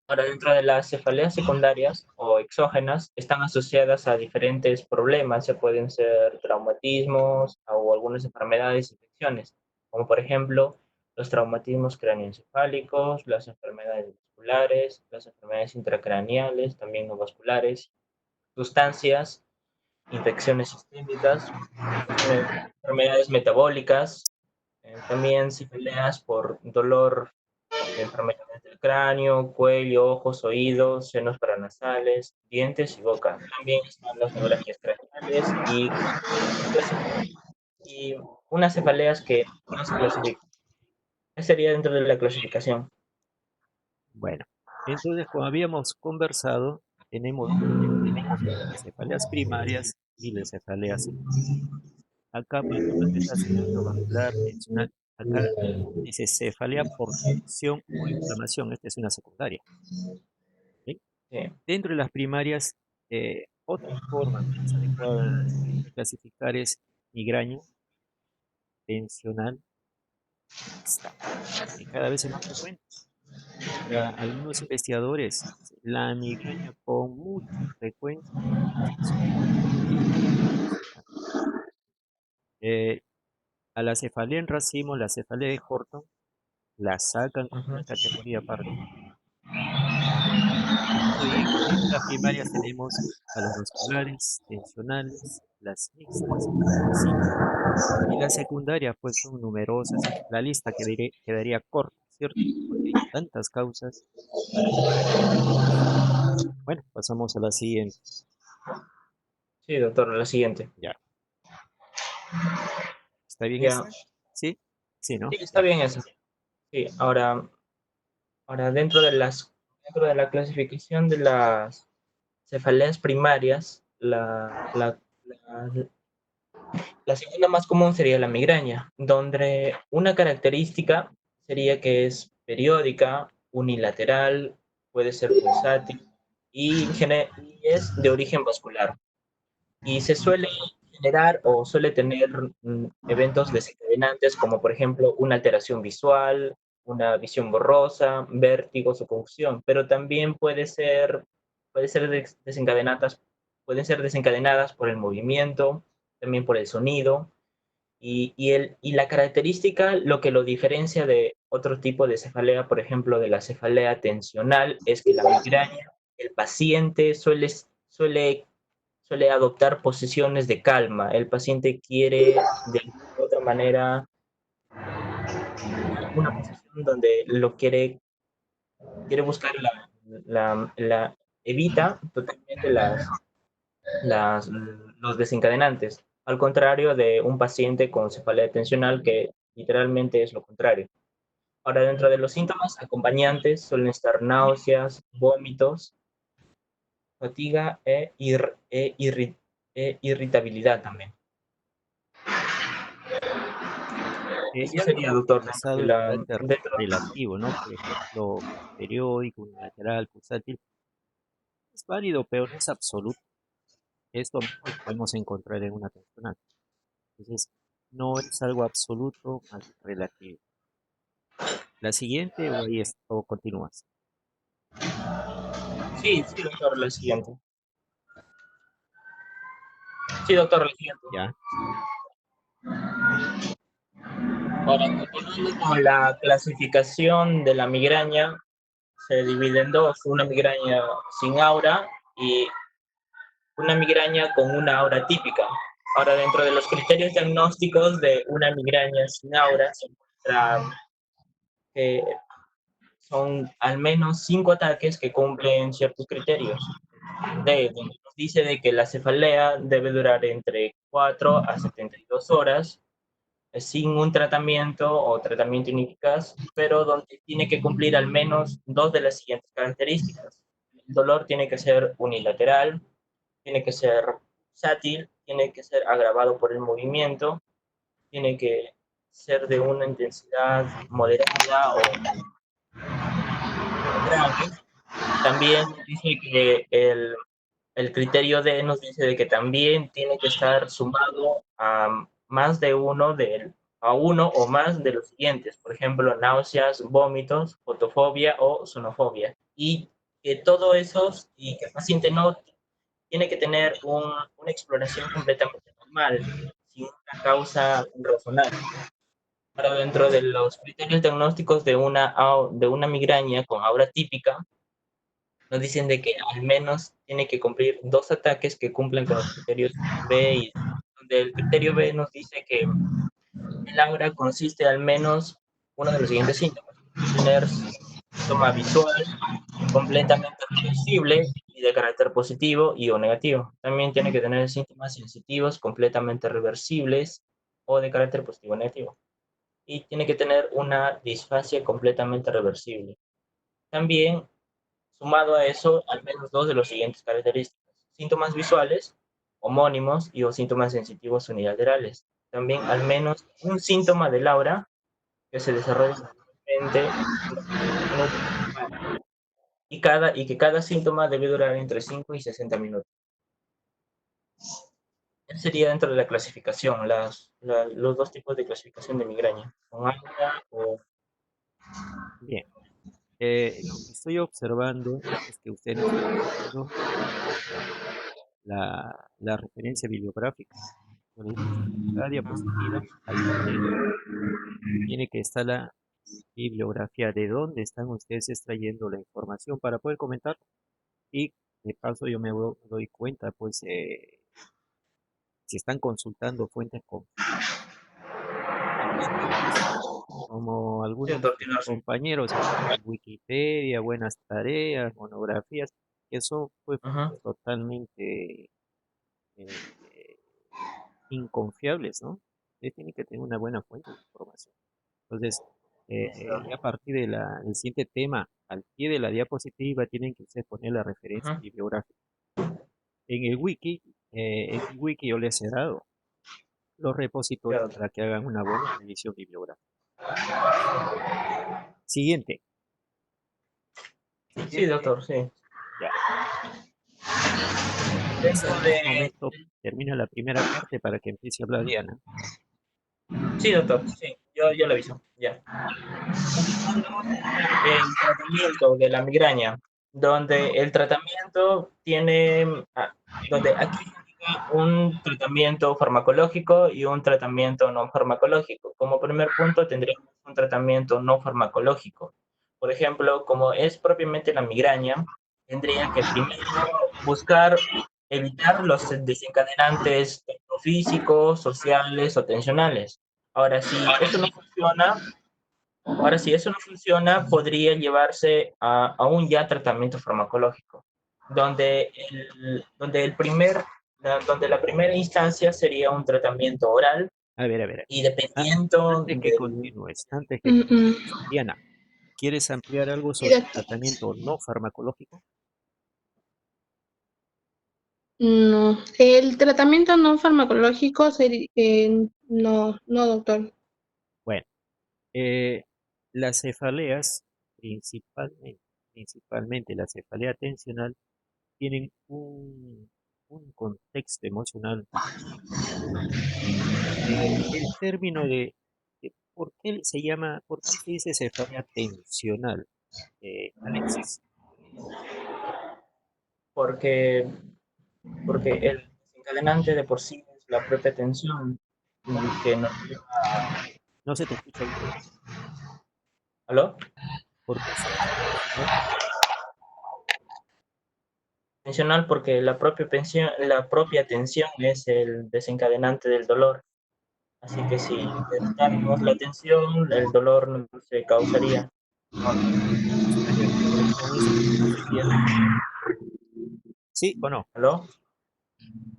Ahora, dentro de las cefaleas secundarias o exógenas, están asociadas a diferentes problemas, se pueden ser traumatismos o algunas enfermedades, infecciones, como por ejemplo los traumatismos craneoencefálicos, las enfermedades vasculares, las enfermedades intracraneales, también no vasculares, sustancias, infecciones sistémicas, enfermedades metabólicas, también cefaleas por dolor de enfermedades del cráneo, cuello, ojos, oídos, senos paranasales, dientes y boca. También están las neuralgias craneales y unas cefaleas que no se clasifican. Esa sería dentro de la clasificación. Bueno, entonces, como habíamos conversado, tenemos las cefaleas primarias y las cefaleas secundarias. Acá, por ejemplo, te está haciendo vascular, tensional. Acá dice cefalea por tensión o inflamación. Esta es una secundaria, ¿sí? Sí. Dentro de las primarias, otra forma más adecuada de clasificar es migraña, tensional, mixta, que cada vez es más frecuente. Para algunos investigadores, la migraña con mucha frecuencia es funcional. Eh, a la cefalea en racimo, la cefalea de Horton, la sacan como Ujú. una categoría aparte. Y en las primarias tenemos a los vasculares, tensionales, las mixtas y las racimos. Y las secundarias, pues son numerosas. La lista quedaría corta, ¿cierto? Porque hay tantas causas para diferentes. Bueno, pasamos a la siguiente. Sí, doctor, la siguiente. Ya. ¿Está bien Ya. esta? ¿Sí? Sí, ¿no? Sí, está Ya. bien eso. Sí, ahora dentro de la clasificación de las cefaleas primarias, la segunda más común sería la migraña, donde una característica sería que es periódica, unilateral, puede ser pulsátil y es de origen vascular. Y se suele generar o suele tener eventos desencadenantes como por ejemplo una alteración visual, una visión borrosa, vértigos o confusión, pero también puede ser pueden ser desencadenadas por el movimiento, también por el sonido y la característica, lo que lo diferencia de otro tipo de cefalea, por ejemplo, de la cefalea tensional, es que la migraña, el paciente suele adoptar posiciones de calma. El paciente quiere, de alguna u otra manera, una posición donde quiere buscar evita totalmente los desencadenantes, al contrario de un paciente con cefalea tensional que literalmente es lo contrario. Ahora, dentro de los síntomas acompañantes suelen estar náuseas, vómitos, fatiga e irritabilidad también. Eso Ya sería, habíamos doctor, conversado el carácter dentro. relativo, ¿no? Por ejemplo, periódico, unilateral, pulsátil. Es válido, pero no es absoluto. Esto mismo lo podemos encontrar en una tensional. Entonces, no es algo absoluto, más bien relativo. La siguiente o continúas. Sí, sí, doctor, la siguiente. Sí, doctor, la siguiente. Ya. Ahora, continuando con la clasificación de la migraña, se divide en dos, una migraña sin aura y una migraña con una aura típica. Ahora, dentro de los criterios diagnósticos de una migraña sin aura, se encuentra que son al menos 5 ataques que cumplen ciertos criterios. Donde nos dice de que la cefalea debe durar entre 4 a 72 horas sin un tratamiento o tratamiento ineficaz, pero donde tiene que cumplir al menos dos de las siguientes características. El dolor tiene que ser unilateral, tiene que ser sátil, tiene que ser agravado por el movimiento, tiene que ser de una intensidad moderada o grave. También dice que el criterio D nos dice de que también tiene que estar sumado a más de a uno o más de los siguientes, por ejemplo, náuseas, vómitos, fotofobia o sonofobia. Y que todo eso, y que el paciente no tiene que tener una exploración completamente normal, sin una causa razonable. Ahora, dentro de los criterios diagnósticos de una migraña con aura típica, nos dicen de que al menos tiene que cumplir dos ataques que cumplan con los criterios B y donde el criterio B nos dice que el aura consiste al menos uno de los siguientes síntomas. Tener síntoma visual completamente reversible y de carácter positivo y o negativo. También tiene que tener síntomas sensitivos completamente reversibles o de carácter positivo o negativo. Y tiene que tener una disfasia completamente reversible. También sumado a eso, al menos dos de los siguientes características. Síntomas visuales, homónimos y o síntomas sensitivos unilaterales. También al menos un síntoma del aura que se desarrolla normalmente durante 20 minutos y que cada síntoma debe durar entre 5 y 60 minutos. Ese sería dentro de la clasificación, los dos tipos de clasificación de migraña, con aura o... Bien. Lo que estoy observando es que usted no está usando la referencia bibliográfica. Por ejemplo, cada diapositiva, al final, tiene que estar la bibliografía de dónde están ustedes extrayendo la información para poder comentar. Y de paso yo me doy cuenta, pues, si están consultando fuentes confiables, como Sí, algunos doctor, tiene razón. compañeros en Wikipedia, buenas tareas, monografías, que son pues Ajá. totalmente eh, inconfiables, ¿no? Ustedes tienen que tener una buena fuente de información. Entonces, ya a partir del siguiente tema, al pie de la diapositiva, tienen que ustedes poner la referencia Ajá. bibliográfica. En el wiki yo les he dado los Ya, repositorios doctor. para que hagan una buena revisión bibliográfica. Siguiente, Sí, siguiente, doctor, sí. ya. Dentro Un de... momento, termina la primera parte para que empiece a hablar Diana. Sí, doctor, sí, yo le aviso, ya. Continuando el tratamiento de la migraña, donde el tratamiento tiene, donde aquí se indica un tratamiento farmacológico y un tratamiento no farmacológico. Como primer punto tendríamos un tratamiento no farmacológico. Por ejemplo, como es propiamente la migraña, tendría que primero buscar evitar los desencadenantes tanto físicos, sociales o tensionales. Ahora, si eso no funciona, Ahora, si eso no funciona, podría llevarse a un ya tratamiento farmacológico, donde la primera instancia sería un tratamiento oral A ver. y Ah, dependiendo antes que del... continúes, antes que Mm, mm. continúes, Diana, ¿quieres ampliar algo Sí, sobre el doctor. tratamiento no farmacológico? No, el tratamiento no farmacológico sería, no, no, doctor. Bueno, eh, las cefaleas, principalmente la cefalea tensional, tienen un contexto emocional muy importante. El término ¿por qué se dice cefalea tensional, Alexis? porque, porque el desencadenante de por sí es la propia tensión que nos lleva a... No se te escucha bien. ¿Aló? ¿Por qué se dice tensional? Tensional porque la propia tensión es el desencadenante del dolor. Así que si evitáramos la tensión, el dolor no se causaría. ¿Estás de acuerdo con esta afirmación, Diana? ¿Sí o no? ¿Aló?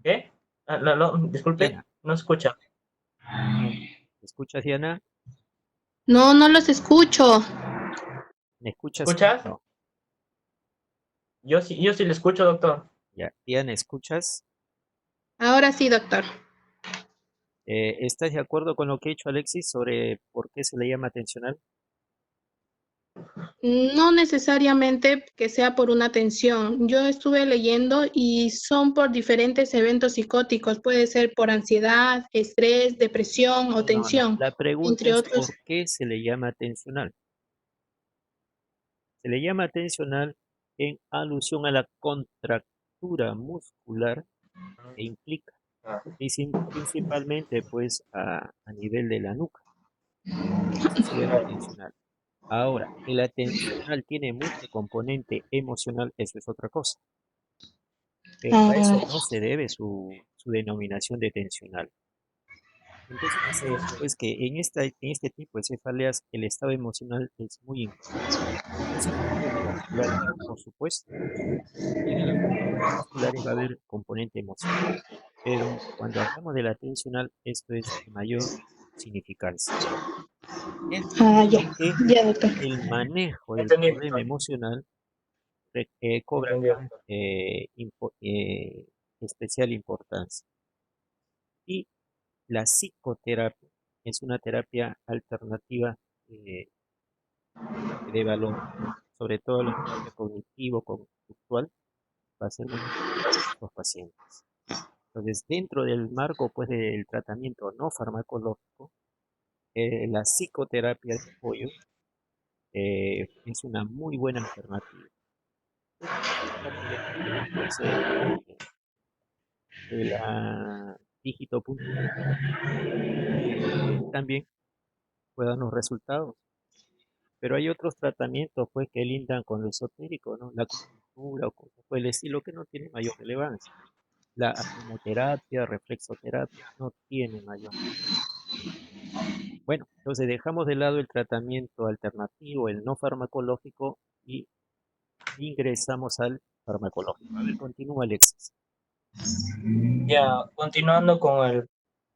¿Qué? Disculpe, Diana, no escucha. ¿me escuchas, Diana? No, no los escucho. ¿Me escuchas, sí o ¿Escuchas? no? Yo sí le escucho, doctor. Ya, Diana, ¿escuchas? Ahora sí, doctor. ¿Estás de acuerdo con lo que ha dicho Alexis sobre por qué se le llama tensional? No necesariamente que sea por una tensión. Yo estuve leyendo y son por diferentes eventos psicóticos. Puede ser por ansiedad, estrés, depresión o No. tensión, La pregunta entre es otros. ¿por qué se le llama tensional? Se le llama tensional en alusión a la contractura muscular que implica, Ah, principalmente pues a nivel de la nuca. Eso se llama claro. tensional. Ahora, que la tensional tiene mucho componente emocional, eso es otra cosa. Pero a Ah, eso no se debe su denominación de tensional. Entonces, Sí, sí. pues que en este tipo de cefaleas el estado emocional es muy importante. En síntomas musculares, por supuesto, y en las contracturas musculares va a haber componente emocional. Pero cuando hablamos de la tensional, esto es de mayor significancia. Es por ya, ello que ya, doctor. el manejo del Entendí, problema doctor. emocional cobra Entendí, acá doctor. especial importancia. Y la psicoterapia es una terapia alternativa eh, de valor, sobre todo la terapia cognitivo-conductual, va a ser muy importante en estos pacientes. Entonces, dentro del marco pues, del tratamiento no farmacológico, la psicoterapia de apoyo es una muy buena alternativa. Estamos dejando entonces la dígito.com también puede darnos resultados. Pero hay otros tratamientos pues que lindan con lo esotérico, ¿no? La acupuntura o cosas por el estilo que no tiene mayor relevancia. La aromoterapia, reflexoterapia no tiene mayor relevancia. Bueno, entonces dejamos de lado el tratamiento alternativo, el no farmacológico y ingresamos al farmacológico. A ver, continúa Alexis. Ya, continuando con el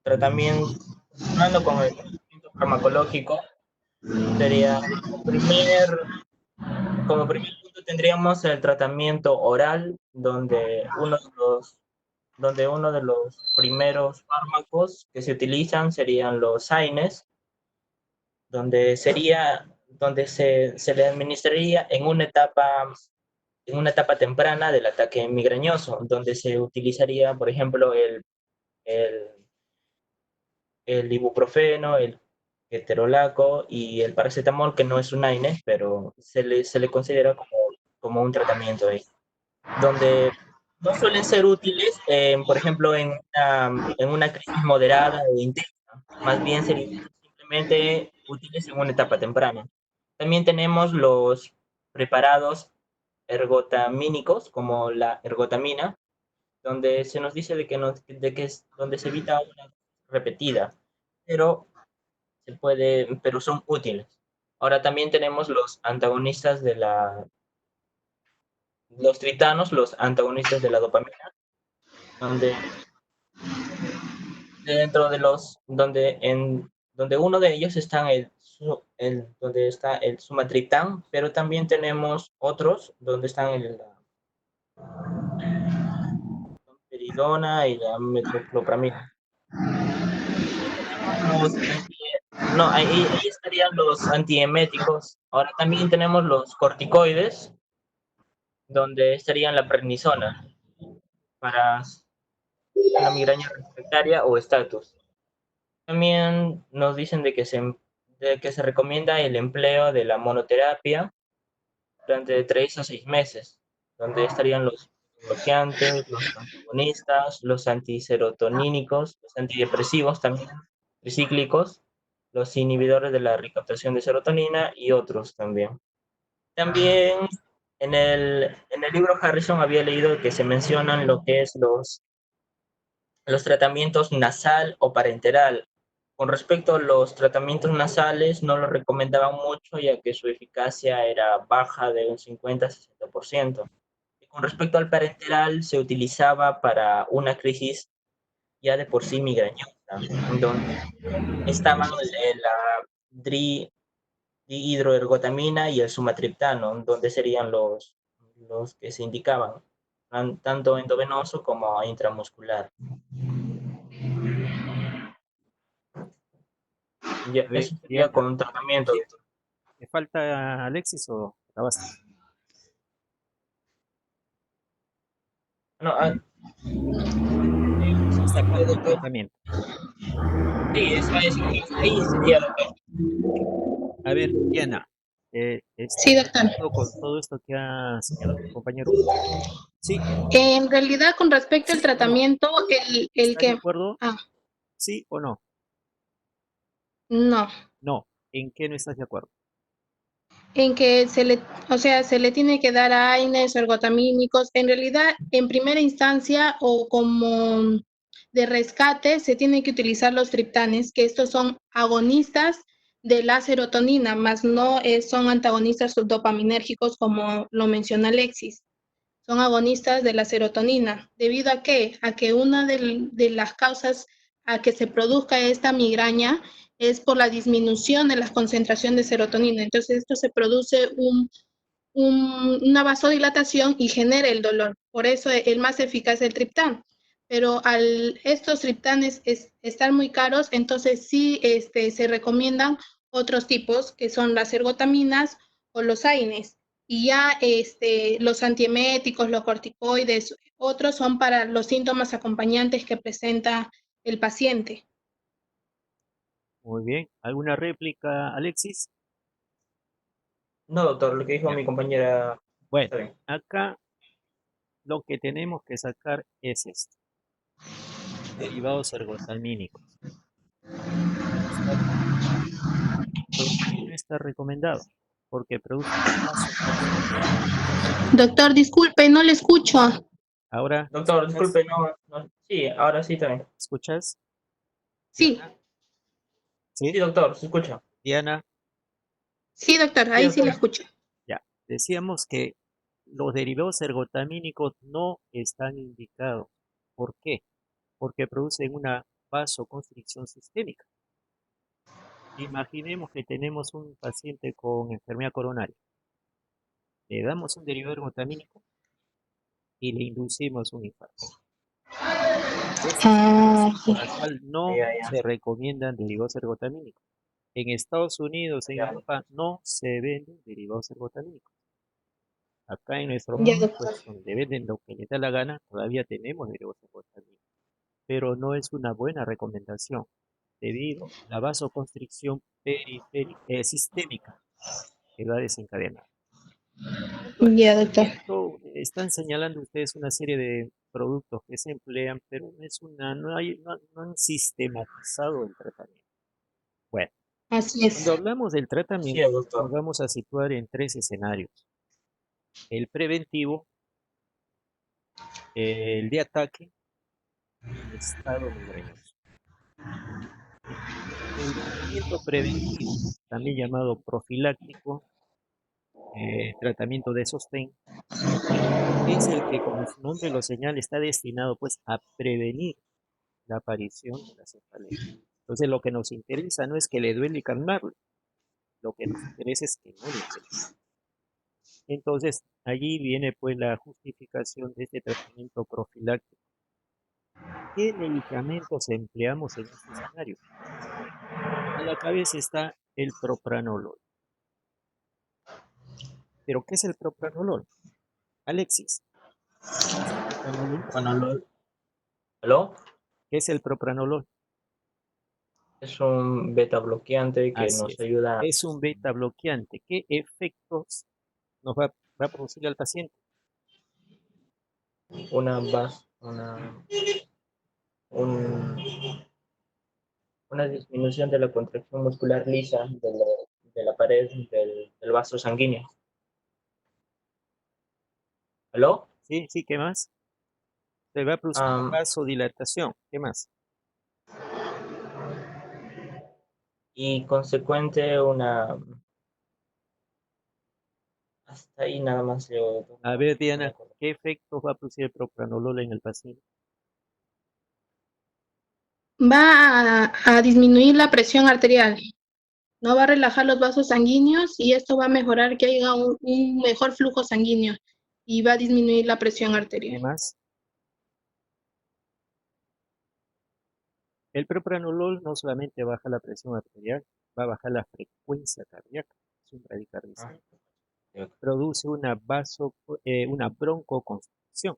tratamiento farmacológico, sería como primer punto tendríamos el tratamiento oral, donde uno de los primeros fármacos que se utilizan serían los AINES, donde se le administraría en una etapa temprana del ataque migrañoso, donde se utilizaría, por ejemplo, el, el ibuprofeno, el ketorolaco y el paracetamol, que no es un AINE, pero se le considera como un tratamiento ahí, donde no suelen ser útiles, por ejemplo, en una crisis moderada o intensa, más bien serían simplemente útiles en una etapa temprana. También tenemos los preparados ergotamínicos, como la ergotamina, donde se nos dice donde se evita una repetida, pero pero son útiles. Ahora también tenemos los tritanos, los antagonistas de la dopamina, donde dentro de los, donde uno de ellos está donde está el sumatriptán, pero también tenemos otros donde están la peridona y la metoclopramida. También tenemos no, ahí estarían los antieméticos. Ahora también tenemos los corticoides, donde estarían la prednisona para una migraña refractaria o estatus. También nos dicen de que se recomienda el empleo de la monoterapia durante 3 a 6 meses, donde estarían los bloqueantes, los antagonistas, los antiserotonínicos, los antidepresivos también, tricíclicos, los inhibidores de la recaptación de serotonina y otros también. También en el libro Harrison había leído que se mencionan lo que es los tratamientos nasal o parenteral. Con respecto a los tratamientos nasales, no los recomendaban mucho ya que su eficacia era baja de un 50 a 60%. Y con respecto al parenteral, se utilizaba para una crisis ya de por sí migrañosa, donde estaban la dihidroergotamina y el sumatriptano, donde serían los que se indicaban, tanto endovenoso como intramuscular. Ya, A ver, eso sería Diana, con tratamiento. ¿te falta Alexis o acabaste? No, ¿Hasta sería, cuándo el doctor. tratamiento? Sí, hasta ahí sería, doctor. A ver, Diana, Sí, ¿estás de doctor. acuerdo con todo esto que ha señalado tu compañero? Sí, En realidad, con respecto al sí o no. tratamiento, el ¿Estás de que... acuerdo? Ah, Sí o no. no. No. ¿En qué no estás de acuerdo? En que o sea, se le tiene que dar a AINES o ergotamínicos. En realidad, en primera instancia o como de rescate, se tienen que utilizar los triptanes, que estos son agonistas de la serotonina, más no son antagonistas dopaminérgicos como lo menciona Alexis. Son agonistas de la serotonina. ¿Debido a qué? A que una de las causas a que se produzca esta migraña es por la disminución de la concentración de serotonina. Entonces, esto se produce una vasodilatación y genera el dolor. Por eso el más eficaz es el triptán. Pero al estos triptanes estar muy caros, entonces sí se recomiendan otros tipos, que son las ergotaminas o los AINES. Y ya los antieméticos, los corticoides, otros son para los síntomas acompañantes que presenta el paciente. Muy bien. ¿Alguna réplica, Alexis? No, doctor, lo que dijo Ya. mi compañera Bueno, está bien. acá lo que tenemos que sacar es esto, derivados ergotamínicos. Está recomendado. ¿Por qué no está recomendado? Porque produce vasoconstricción. Doctor, disculpe, no le escucho. Ahora, Doctor, disculpe, no. Sí, ahora sí también. ¿escuchas? Sí, Diana, Sí, ¿sí? doctor, se escucha. Diana, sí, doctor, Sí, ahí sí le doctor. escucho. ya. Decíamos que los derivados ergotamínicos no están indicados. ¿Por qué? Porque producen una vasoconstricción sistémica. Imaginemos que tenemos un paciente con enfermedad coronaria. Le damos un derivado ergotamínico y le inducimos un infarto. Esa es la Ah, razón sí. por la cual no Ya, se recomiendan derivados ergotamínicos. En Estados Unidos, en ya, Europa, no se venden derivados ergotamínicos. Acá en nuestro Ya, país, doctor. pues donde venden lo que les da la gana, todavía tenemos derivados ergotamínicos. Pero no es una buena recomendación debido a la vasoconstricción sistémica que va a desencadenar. Punto de Ya, doctor. tratamiento, están señalando ustedes una serie de productos que se emplean, pero no han sistematizado el tratamiento. Bueno, Así cuando es. hablamos del sí, tratamiento, nos doctor. vamos a situar en tres escenarios. El preventivo, el de ataque y el estado migrañoso. El tratamiento preventivo, también llamado profiláctico, tratamiento de sostén, es el que, como su nombre lo señala, está destinado pues a prevenir la aparición de la cefalea. Entonces, lo que nos interesa no es que le duele y calmarlo, lo que nos interesa es que no le duele. Entonces, allí viene pues la justificación de este tratamiento profiláctico. ¿Qué medicamentos empleamos en este escenario? A la cabeza está el propranolol. ¿Pero qué es el propranolol? Alexis, ¿qué es el propranolol? Bueno, ¿aló? ¿Qué es el propranolol? Es un beta bloqueante que Así nos es. ayuda Es un beta bloqueante. ¿Qué efectos nos va a producir al paciente? una, bas- una, un- una disminución de la contracción muscular lisa de la pared del vaso sanguíneo. ¿Aló? Sí, sí, ¿qué más? Se va a producir una Am, vasodilatación. ¿Qué más? y consecuente una... Hasta ahí nada más yo A ver, no me Diana, acuerdo. ¿qué efectos va a producir el propranolol en el paciente? Va a disminuir la presión arterial. No va a relajar los vasos sanguíneos y esto va a mejorar que haya un mejor flujo sanguíneo y va a disminuir la presión arterial. ¿Qué más? El propranolol no solamente baja la presión arterial, va a bajar la frecuencia cardíaca, es un Ah, radicardicía. sí, Produce una broncoconstricción,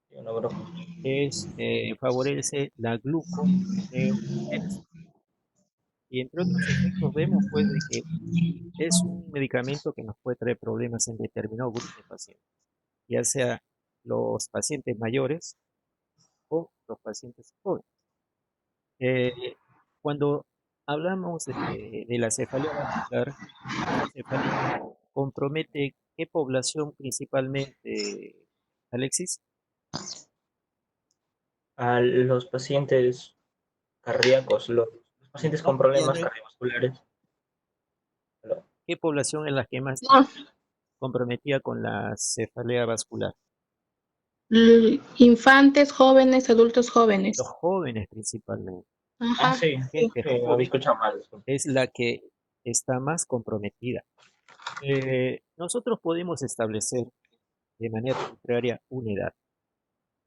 sí, una broma. favorece la gluconeogénesis. Y entre otros efectos vemos pues de que es un medicamento que nos puede traer problemas en determinado grupo de pacientes, ya sea los pacientes mayores o los pacientes jóvenes. Eh, Cuando hablamos de la cefalea vascular, esta cefalea compromete qué población principalmente, Alexis. A los pacientes cardíacos, los pacientes No, con problemas Diana, cardiovasculares. ¿Aló? ¿qué población es la que más No, comprometida con la cefalea vascular? infantes, jóvenes, adultos Los jóvenes. jóvenes principalmente. Ah, Ajá, sí, sí. Gente sí, había joven escuchado mal. Disculpe. es la que está más comprometida. Nosotros podemos establecer de manera arbitraria una edad,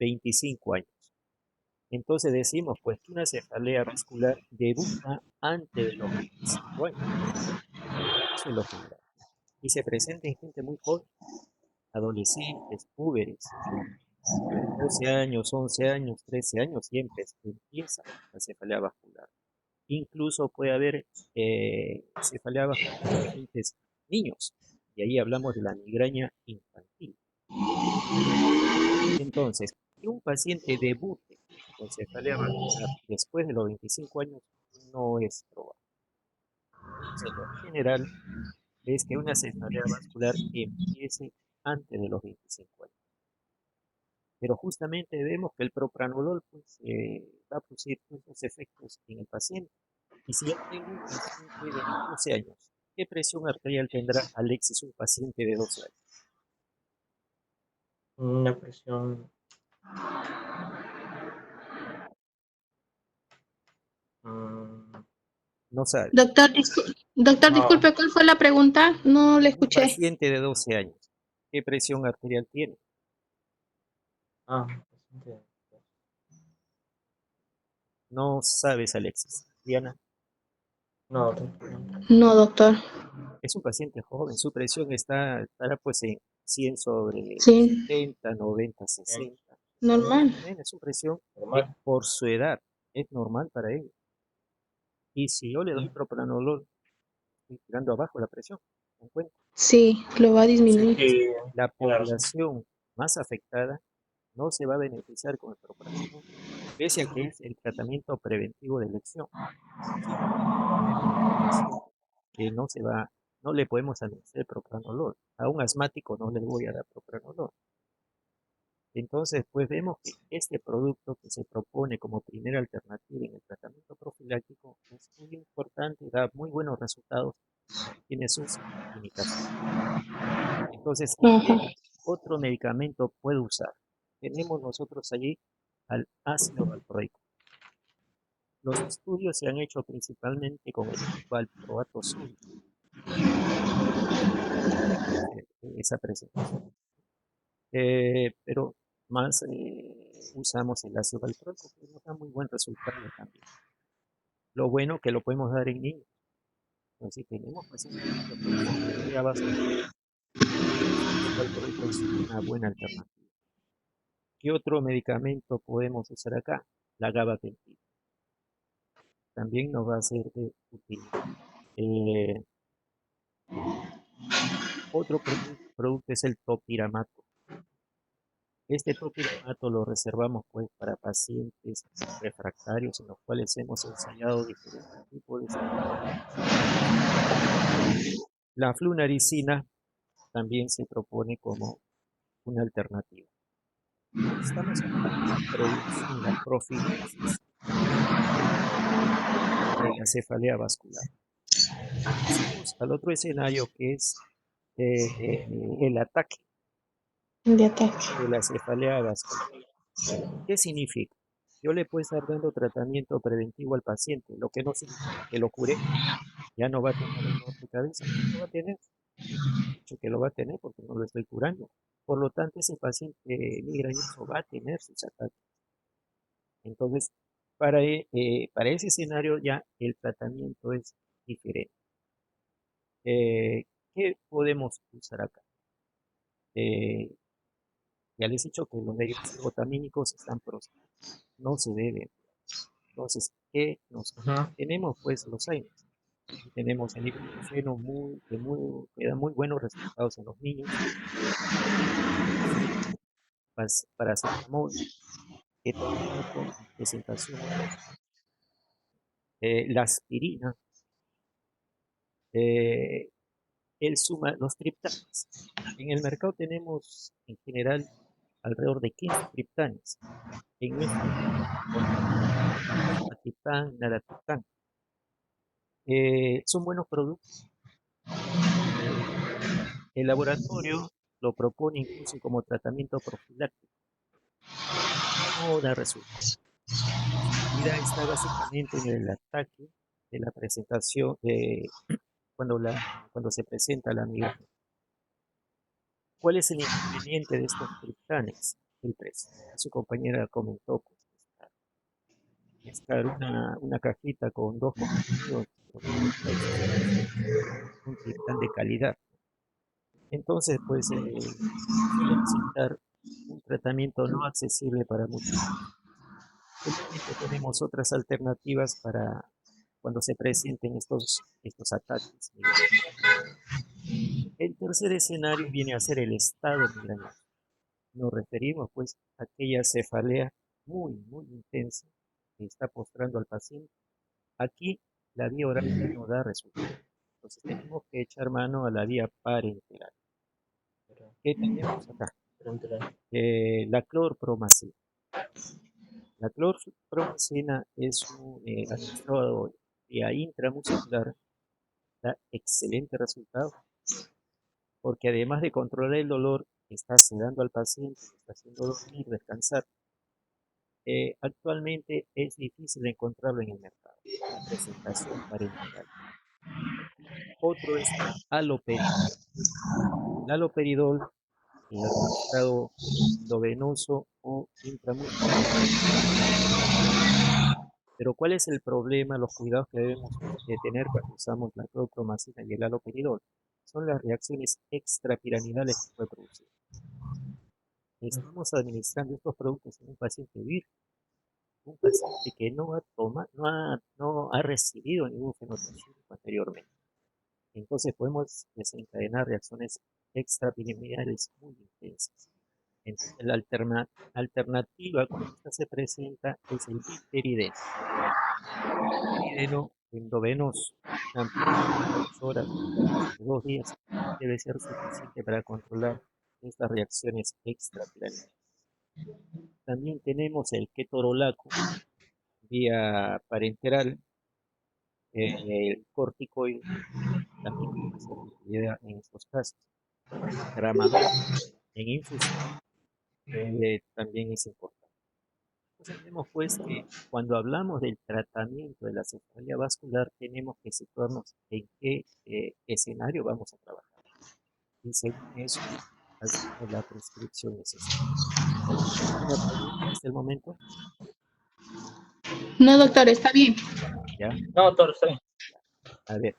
25 años. Entonces decimos pues que una cefalea vascular debuta antes de los 25 años. Eso es lo general. Y se presenta en gente muy joven, adolescentes, púberes, 12 años, 11 años, 13 años, siempre empieza la cefalea vascular. Incluso puede haber cefalea vascular en pacientes niños. Y ahí hablamos de la migraña infantil. Entonces, que un paciente debute con cefalea vascular después de los 25 años no es probable. Entonces, lo general es que una cefalea vascular empiece antes de los 25 años. Pero justamente vemos que el propranolol pues, va a producir muchos efectos en el paciente. Y si yo tengo un paciente de 12 años, ¿qué presión arterial tendrá Alexis, un paciente de 12 años? Una presión. No sabe. Doctor, doctor, No. disculpe, ¿cuál fue la pregunta? No le Un escuché. paciente de 12 años, ¿qué presión arterial tiene? Paciente. No sabes, Alexis. Diana, No, No, doctor. es un paciente joven, su presión estará pues en 100 sobre Sí, 70, 90, 60. normal. Es su presión normal. por su edad, es normal para él. Y si yo le doy propranolol, estoy tirando abajo la presión, ¿me cuenta? Sí, lo va a disminuir. Sí, La tiene razón. población más afectada no se va a beneficiar con el propranolol, pese a que es el tratamiento preventivo de elección. Sin embargo, tenemos población que no le podemos administrar propranolol. A un asmático no le voy a dar propranolol. Entonces, pues vemos que este producto que se propone como primera alternativa en el tratamiento profiláctico es muy importante, da muy buenos resultados, tiene sus limitaciones. Entonces, ¿qué Ajá. otro medicamento puedo usar? Tenemos nosotros allí al ácido valproico. Los estudios se han hecho principalmente con el valproato sódico. Esa presentación. Pero más usamos el ácido valproico, que nos da muy buen resultado también. Lo bueno que lo podemos dar en niños. Entonces, si tenemos pacientes niños con cefalea vascular, el ácido valproico es una buena alternativa. ¿Qué otro medicamento podemos usar acá? La gabapentina. También nos va a ser de utilidad. Eh, Otro producto es el topiramato. Este topiramato lo reservamos pues para pacientes refractarios en los cuales hemos ensayado diferentes tipos de estrategias. La flunaricina también se propone como una alternativa. Estamos hablando de la prevención, la profilaxis de la cefalea vascular. Pasamos al otro escenario que es el ataque De ataque. de la cefalea vascular. ¿Qué significa? Yo le puedo estar dando tratamiento preventivo al paciente, lo que no significa que lo curé. Ya no va a tener dolor de cabeza. Sí lo va a tener. Mucho que lo va a tener porque no lo estoy curando. Por lo tanto, ese paciente migrañoso va a tener sus ataques. Entonces, para ese escenario ya el tratamiento es diferente. ¿Qué podemos usar acá? Eh, ya les he dicho que los derivados están proscritos. No se deben. Entonces, tenemos pues los años. Tenemos el ibuprofeno que da muy buenos resultados en los niños. Paracetamol, ketorolaco, presentación oral. La aspirina, eh, los triptanes. En el mercado tenemos en general alrededor de 15 triptanes. En nuestro país contamos con astatiptan, naratriptan. Son buenos productos. Eh, el laboratorio lo propone incluso como tratamiento profiláctico. No da resultado. La efectividad está básicamente en el ataque de la presentación, cuando se presenta la migraña. ¿Cuál es el inconveniente de estos triptanes? El precio. Su compañera comentó, pues, es caro. Una cajita con 2 comprimidos, creo que cuesta 16 soles, un triptán de calidad. Entonces, pues, suele resultar un tratamiento no accesible para muchos. Felizmente tenemos otras alternativas para cuando se presenten estos ataques migrañosos. El tercer escenario viene a ser el estado migrañoso. Nos referimos pues a aquella cefalea muy intensa que está postrando al paciente. Aquí la vía oral ya no da resultado. Entonces tenemos que echar mano a la vía parenteral. ¿Qué tenemos acá? La clorpromacina. La clorpromacina es un administrado vía intramuscular, da excelente resultado, porque además de controlar el dolor, está sedando al paciente, le está haciendo dormir, descansar. Actualmente es difícil encontrarlo en el mercado, la presentación parenteral. Otro es el haloperidol. El haloperidol, administrado endovenoso o intramuscular. Pero ¿cuál es el problema, los cuidados que debemos de tener cuando usamos la clorpromacina y el haloperidol? Son las reacciones extrapiramidales que puede producir. Estamos administrando estos productos en un paciente virgen, un paciente que no ha recibido ningún fenotoxínico anteriormente. Entonces podemos desencadenar reacciones extrapiramidales muy intensas. Entonces, la alternativa cuando esta se presenta es el dipterideno. Dipterideno endovenoso, una ampolleta de 8 horas durante 2 días debe ser suficiente para controlar estas reacciones extrapiramidales. También tenemos el ketorolaco vía parenteral, el corticoide, también puede ser de utilidad en estos casos. Tramadol en infusión también es importante. Entonces vemos pues que cuando hablamos del tratamiento de la cefalea vascular tenemos que situarnos en qué escenario vamos a trabajar. Y según eso hacemos la prescripción necesaria. ¿Alguna pregunta hasta el momento? No, doctor, está bien. ¿Ya? No, doctor, está bien. A ver.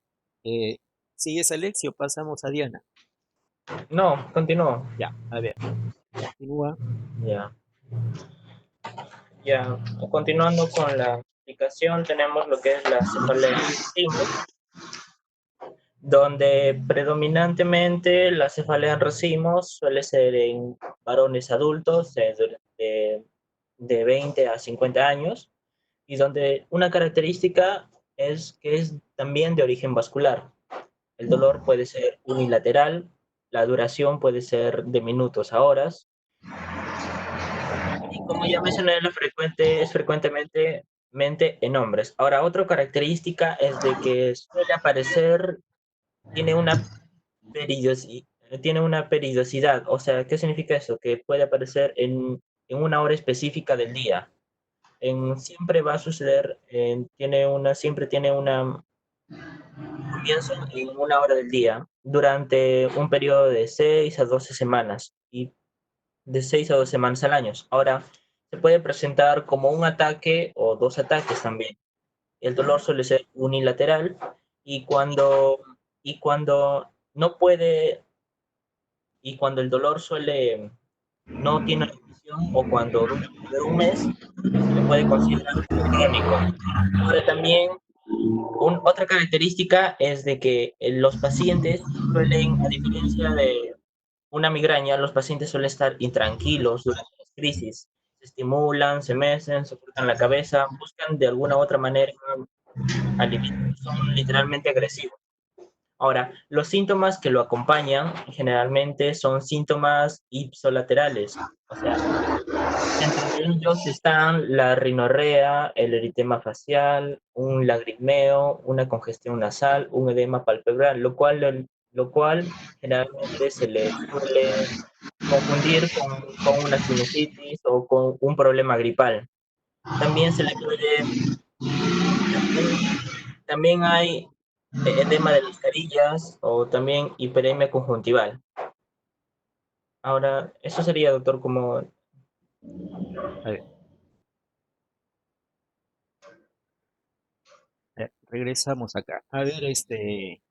¿Sigues Alexio? Pasamos a Diana. No, continúo. Ya, a ver. Continúa. Ya. Ya, continuando con la explicación, tenemos lo que es la cefalea en racimos, donde predominantemente la cefalea en racimos suele ser en varones adultos de 20 a 50 años, y donde una característica es que es también de origen vascular. El dolor puede ser unilateral, la duración puede ser de minutos a horas, y como ya mencioné, es frecuentemente en hombres. Ahora, otra característica es de que suele aparecer, tiene una tiene una periodicidad. O sea, ¿qué significa eso? Que puede aparecer en una hora específica del día. Siempre va a suceder, siempre tiene un comienzo en una hora del día durante un periodo de 6 a 12 semanas y de 6 a 12 semanas al año. Ahora, se puede presentar como un ataque o dos ataques también. El dolor suele ser unilateral, y cuando no puede, y cuando el dolor no tiene remisión, o cuando dura un mes, se le puede considerar como crónico. Ahora también, otra característica es de que los pacientes suelen, a diferencia de una migraña, los pacientes suelen estar intranquilos durante las crisis. Se estimulan, se mecen, se frottan la cabeza, buscan de alguna u otra manera aliviar, son literalmente agresivos. Ahora, los síntomas que lo acompañan generalmente son síntomas ipsolaterales, o sea, entre ellos están la rinorrea, el eritema facial, un lagrimeo, una congestión nasal, un edema palpebral, lo cual generalmente se le suele confundir con una sinusitis o con un problema gripal. También se le puede, también, también hay edema de las carillas o también hiperemia conjuntival. Ahora, eso sería, doctor, como... A ver, regresamos acá. A ver, Sí,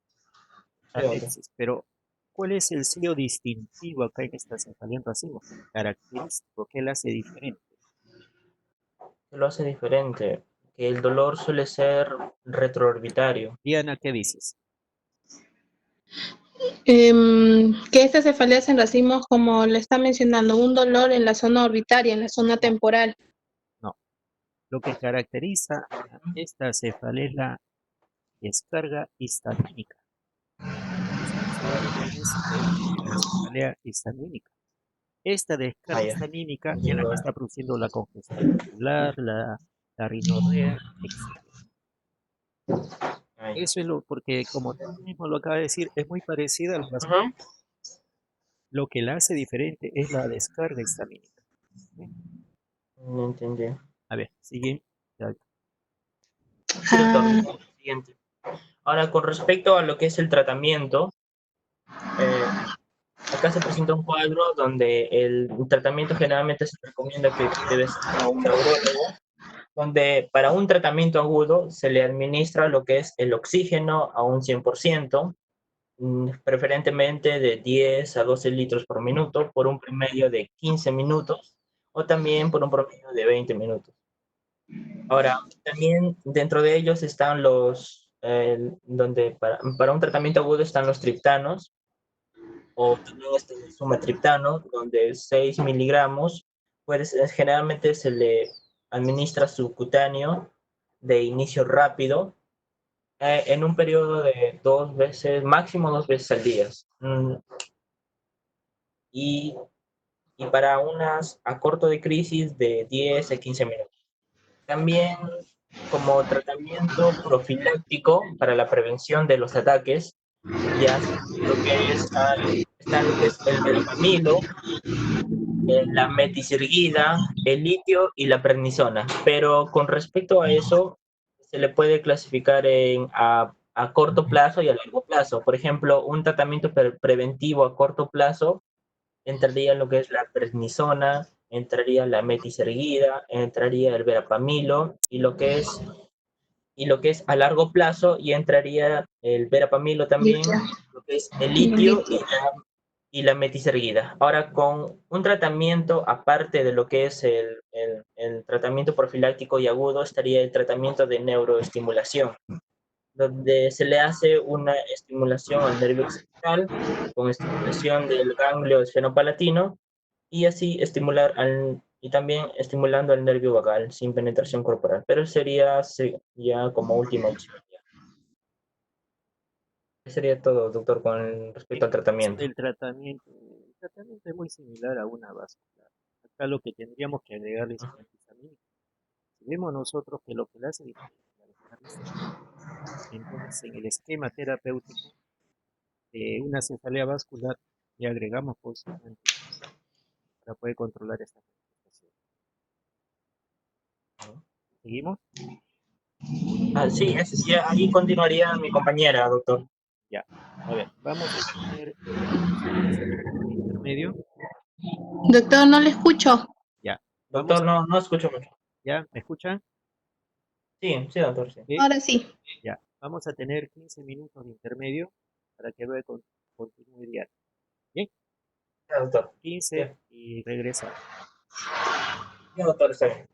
doctor. Alexis, pero ¿cuál es el sello distintivo acá en esta cefalea en racimo? Característico, ¿qué la hace diferente? ¿Qué lo hace diferente? Que el dolor suele ser retroorbitario. Diana, ¿qué dices? Que estas cefaleas en racimos, como le está mencionando, un dolor en la zona orbitaria, en la zona No, temporal. no. Lo que caracteriza a esta cefalea es la descarga histamínica. Eso que usted ahí tiene es la cefalea histamínica. Esta Ah, descarga ya. histamínica es la Entiendo. que está produciendo la congestión ocular, la rinorrea, etc. Ah, ya. Eso es lo, porque como tú mismo lo acabas de decir, es muy parecida a la Ujú. vasculitis. Lo que la hace diferente es la descarga histamínica. ¿Sí? No entendí. A ver, sigue. Ya. Sí, doctor. Ah, Siguiente. Ahora, con respecto a lo que es el tratamiento, eh, acá se presenta un cuadro donde el tratamiento generalmente se recomienda que debes ir a un neurólogo, donde para un tratamiento agudo se le administra lo que es el oxígeno a un 100%, preferentemente de 10 a 12 litros por minuto, por un promedio de 15 minutos o también por un promedio de 20 minutos. Ahora, también dentro de ellos están donde para un tratamiento agudo están los triptanos, o también está el sumatriptano, donde 6 miligramos, pues generalmente se le administra subcutáneo de inicio rápido, en un periodo de 2 veces, máximo 2 veces al día. Y, y para unas a corto de crisis de 10 a 15 minutos. También como tratamiento profiláctico para la prevención de los ataques, ya lo que es, está lo que es el verapamilo, la meticirguida, el litio y la prednisona. Pero con respecto a eso, se le puede clasificar a corto plazo y a largo plazo. Por ejemplo, un tratamiento preventivo a corto plazo entraría lo que es la prednisona, entraría la meticirguida, entraría el verapamilo y lo que es a largo plazo y entraría el verapamilo también, litio, lo que es el el litio litio. y la meticirguida. Ahora, con un tratamiento aparte de lo que es el tratamiento profiláctico y agudo, estaría el tratamiento de neuroestimulación, donde se le hace una estimulación al nervio occipital con estimulación del ganglio esfenopalatino y así y también estimulando el nervio vagal sin penetración corporal. Pero sería ya como última opción. Ya. Sería todo, doctor, con respecto En al caso tratamiento. del tratamiento, el tratamiento es muy similar a una vascular. Acá lo que tendríamos que agregar es un antihistamínico. Si vemos nosotros que lo que le hace diferente es la descarga histamínica, entonces en el esquema terapéutico de una cefalea vascular le agregamos pues un antihistamínico para poder controlar esta manifestación. ¿Seguimos? Ah, sí, ya, ahí continuaría mi compañera, doctor. Ya. A ver, vamos a tener 15 minutos de intermedio. Doctor, no le escucho. Ya. Vamos Doctor, a, no escucho mucho. ¿ya? ¿Me escuchan? Sí, sí, doctor, sí. ¿Sí? Ahora sí. Ya. Vamos a tener 15 minutos de intermedio para que luego continúe diario. Bien, Ya, doctor. 15 Ya, y regresamos. ya, doctor, está bien.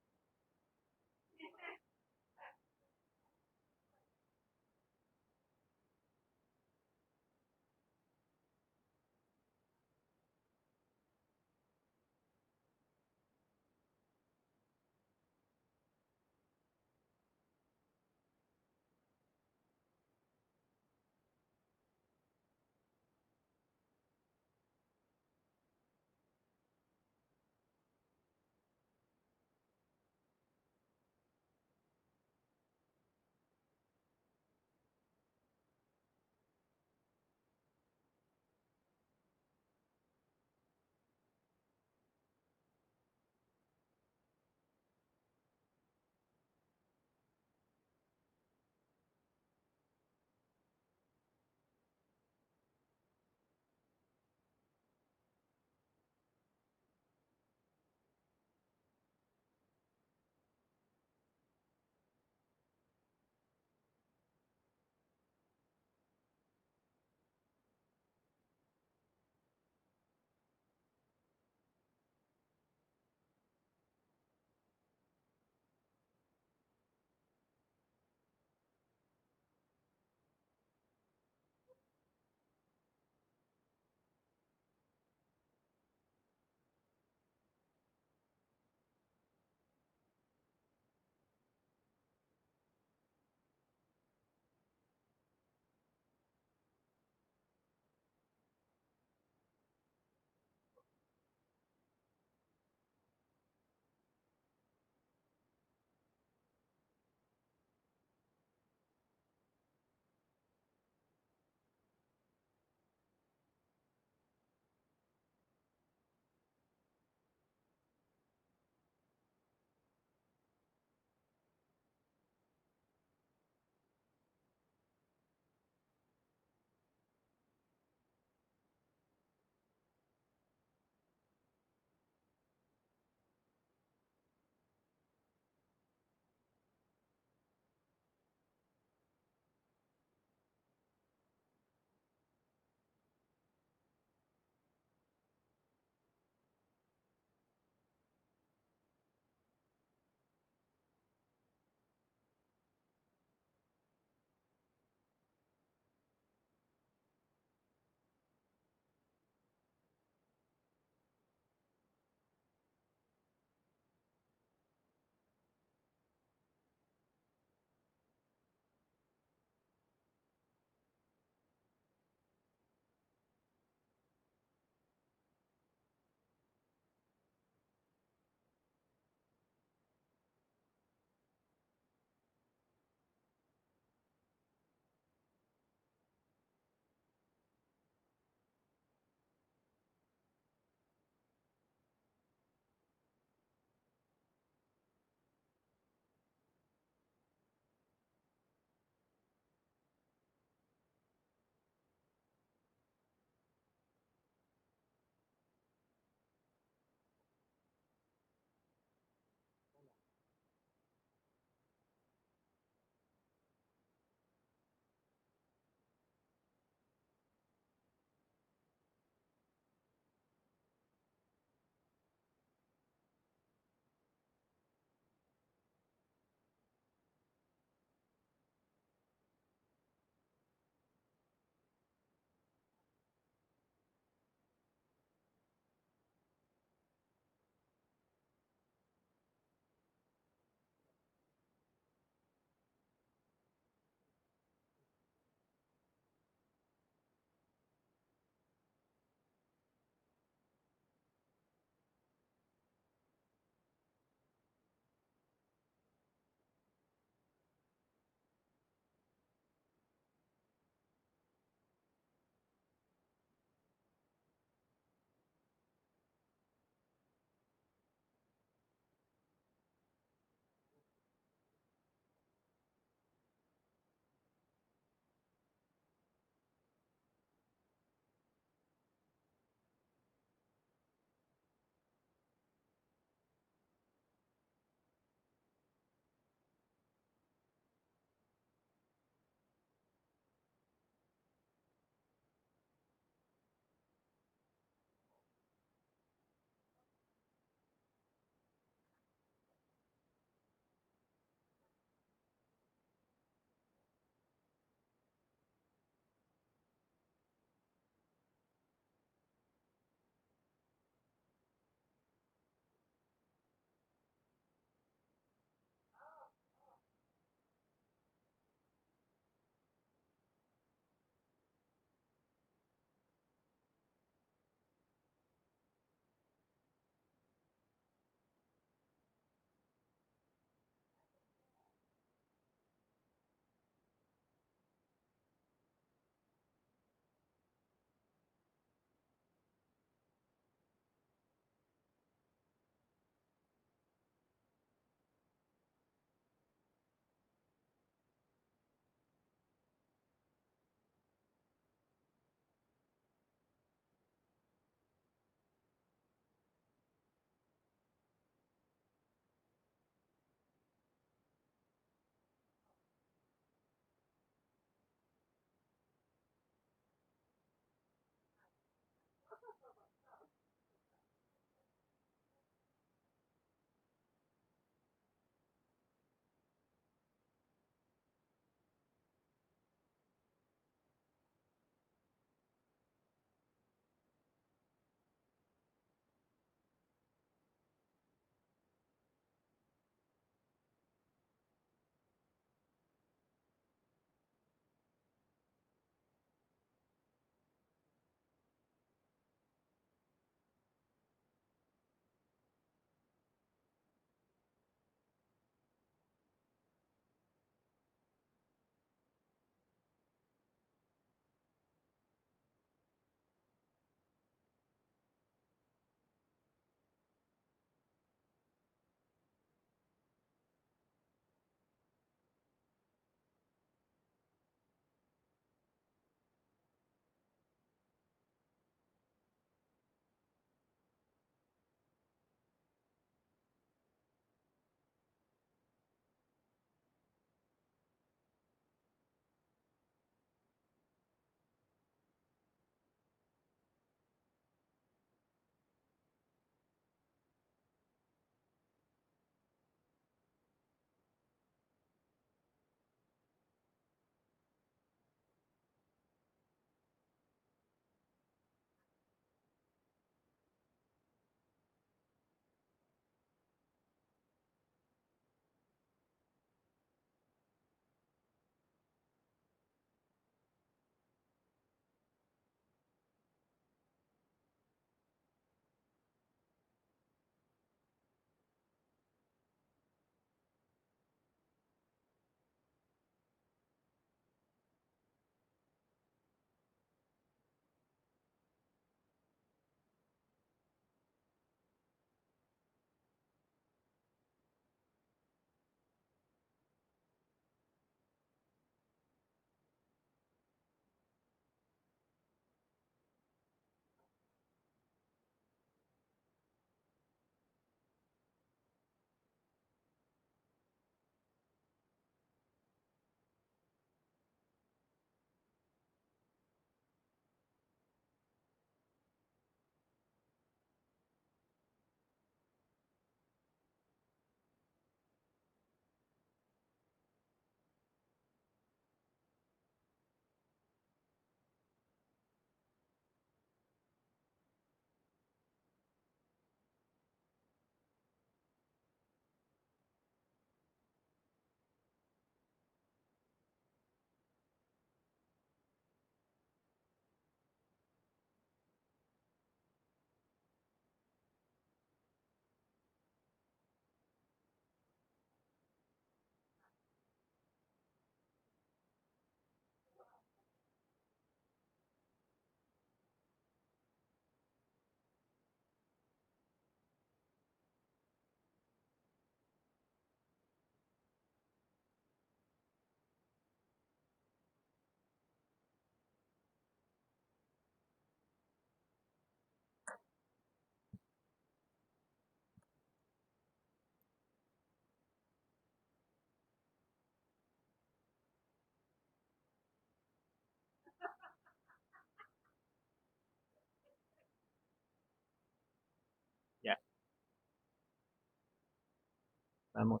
Vamos.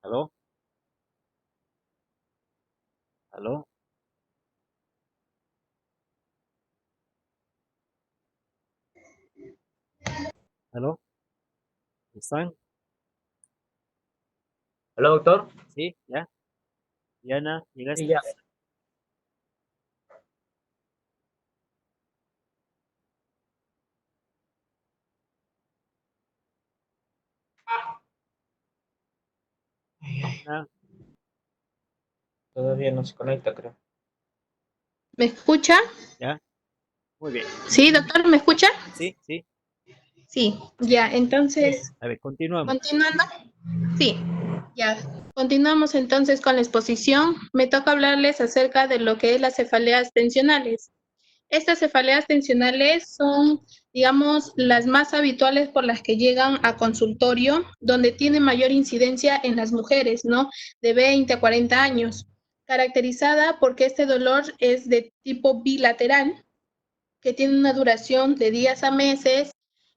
¿Aló? ¿Aló? ¿Aló? ¿Están? Hola, doctor. ¿Sí? ¿Ya? Diana, Sí, ¿llegaste? ya. Diana, Todavía no se conecta, creo. ¿Me escucha? ¿ya? Muy bien. Sí, doctor, ¿me escucha? Sí, sí. Sí, ya, entonces, A ver, continuamos. continuando. Sí, ya. Continuamos entonces con la exposición. Me toca hablarles acerca de lo que es las cefaleas tensionales. Estas cefaleas tensionales son, digamos, las más habituales por las que llegan a consultorio, donde tiene mayor incidencia en las mujeres, ¿no? De 20 a 40 años, caracterizada porque este dolor es de tipo bilateral, que tiene una duración de días a meses,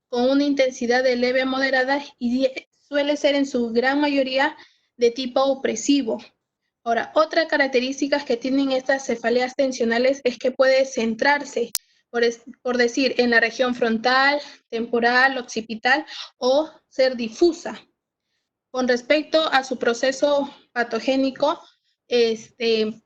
con una intensidad de leve a moderada y suele ser en su gran mayoría de tipo opresivo. Ahora, otra característica que tienen estas cefaleas tensionales es que puede centrarse, por decir, en la región frontal, temporal, occipital o ser difusa. Con respecto a su proceso patogénico, este,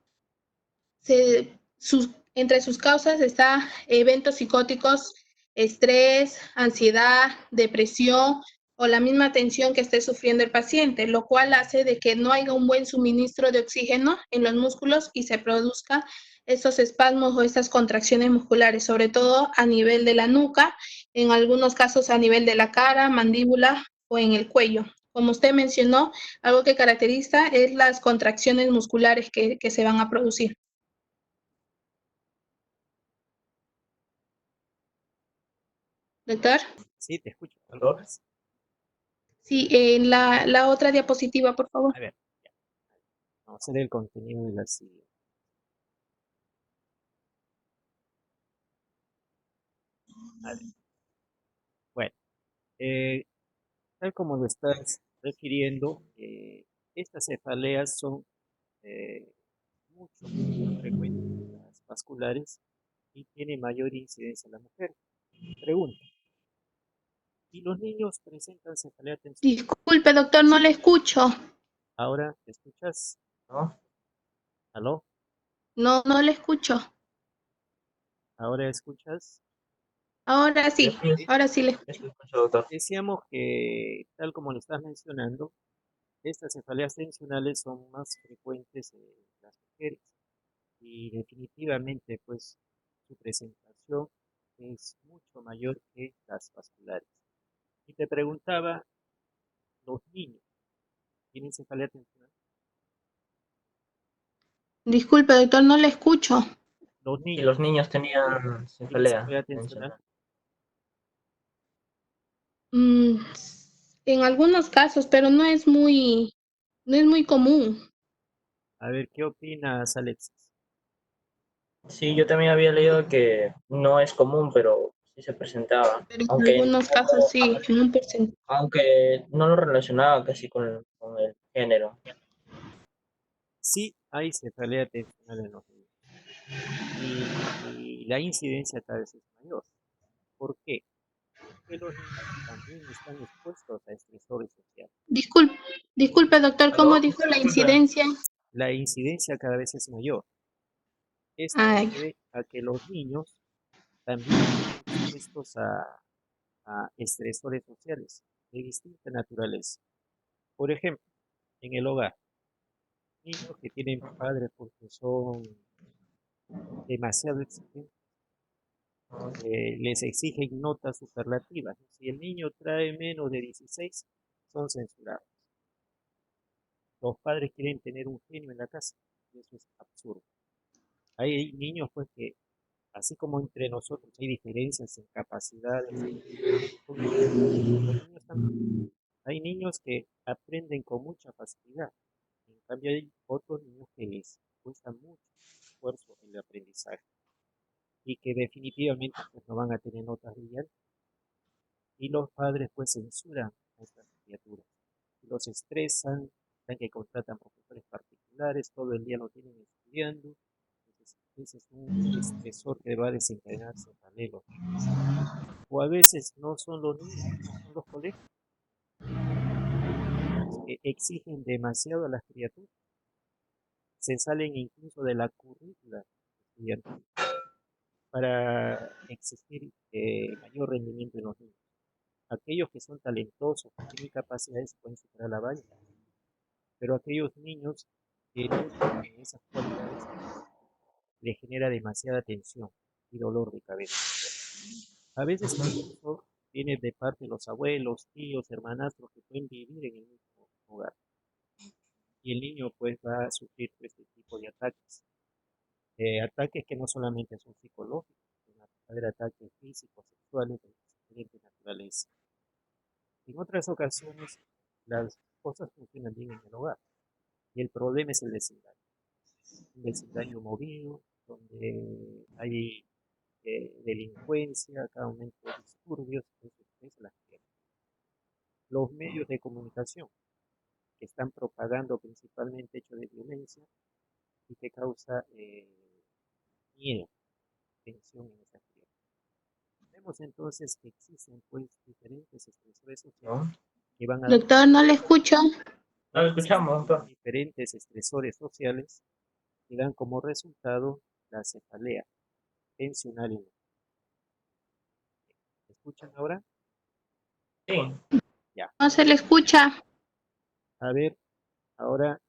entre sus causas está eventos psicóticos, estrés, ansiedad, depresión o la misma tensión que esté sufriendo el paciente, lo cual hace de que no haya un buen suministro de oxígeno en los músculos y se produzca estos espasmos o estas contracciones musculares, sobre todo a nivel de la nuca, en algunos casos a nivel de la cara, mandíbula o en el cuello. Como usted mencionó, algo que caracteriza es las contracciones musculares que se van a producir. Doctor, Sí, te escucho. ¿Algo Doctor. más? sí, la otra diapositiva, por favor. A ver, ya. Vamos a ver el contenido de la siguiente. A ver. Bueno, eh, tal como lo estás refiriendo, estas cefaleas son eh, mucho más frecuentes que las vasculares y tiene mayor incidencia en la mujer. Pregunta, ¿y los niños presentan cefalea tensional? Disculpe, doctor, no le escucho. Ahora, ¿te escuchas? ¿No? ¿Aló? No, no le escucho. ¿Ahora escuchas? Yo sí, ¿Sí? Ahora sí le yo escucho. sí escucho, doctor. Decíamos que, tal como lo estás mencionando, estas cefaleas tensionales son más frecuentes en las mujeres y definitivamente, pues, su presentación es mucho mayor que las vasculares. Y te preguntaba, ¿los niños tienen cefalea tensional? Disculpe, doctor, no le escucho. ¿Los Si niños los niños tenían tienen cefalea cefalea tensional? tensional. Mm, en algunos casos, pero no es muy común. A ver, ¿qué opinas, Alexis? Sí, yo también había leído que no es común, pero sí se presentaba. Pero en algunos casos sí, en un porcentaje. Aunque no lo relacionaba casi con el género. Sí hay cefalea tensional en los niños y la incidencia cada vez es mayor. ¿Por qué? Porque los niños también están expuestos a estresores sociales. Disculpe, disculpe, doctor, ¿cómo ¿Aló? dijo la Disculpe. incidencia? La incidencia cada vez es mayor. Esto Ay, se debe a que los niños también están expuestos a estresores sociales de distinta naturaleza. Por ejemplo, en el hogar, niños que tienen padres porque son demasiado exigentes, les exigen notas superlativas. Si el niño trae menos de 16, son censurados. Los padres quieren tener un genio en la casa y eso es absurdo. Hay niños pues que, así como entre nosotros hay diferencias en capacidades cognitivas, los niños también. Hay niños que aprenden con mucha facilidad. En cambio hay otros niños que les cuesta mucho esfuerzo el aprendizaje. y que definitivamente pues, no van a tener notas brillantes. Y los padres pues censuran a estas criaturas, los estresan, ven que contratan profesores particulares, todo el día lo tienen estudiando. Entonces, ese es un estresor que va a desencadenarse paralelo. O a veces no son los niños, no son los colegios, que exigen demasiado a las criaturas, se salen incluso de la currícula estudiantil para exigir mayor rendimiento en los niños. Aquellos que son talentosos, que tienen capacidades, pueden superar la valla, pero aquellos niños que no tienen esas cualidades les genera demasiada tensión y dolor de cabeza. A veces incluso viene de parte de los abuelos, tíos, hermanastros que pueden vivir en el mismo hogar. Y el niño pues va a sufrir este tipo de ataques. Ataques que no solamente son psicológicos, sino haber ataques físicos, sexuales, de diferente naturaleza. En otras ocasiones las cosas funcionan bien en el hogar y el problema es el vecindario. Un vecindario movido, donde hay delincuencia, cada aumento de disturbios, eso es la gente. Los medios de comunicación que están propagando principalmente hechos de violencia y que causa miedo, tensión en esa criatura. Vemos entonces que existen pues diferentes estresores sociales ¿no? que van a dar Doctor, no le escucho. No lo escuchamos, doctor. diferentes estresores sociales que dan como resultado la cefalea tensional. ¿Me escuchan ahora? Sí, Ya. No se le escucha. A ver, ahora,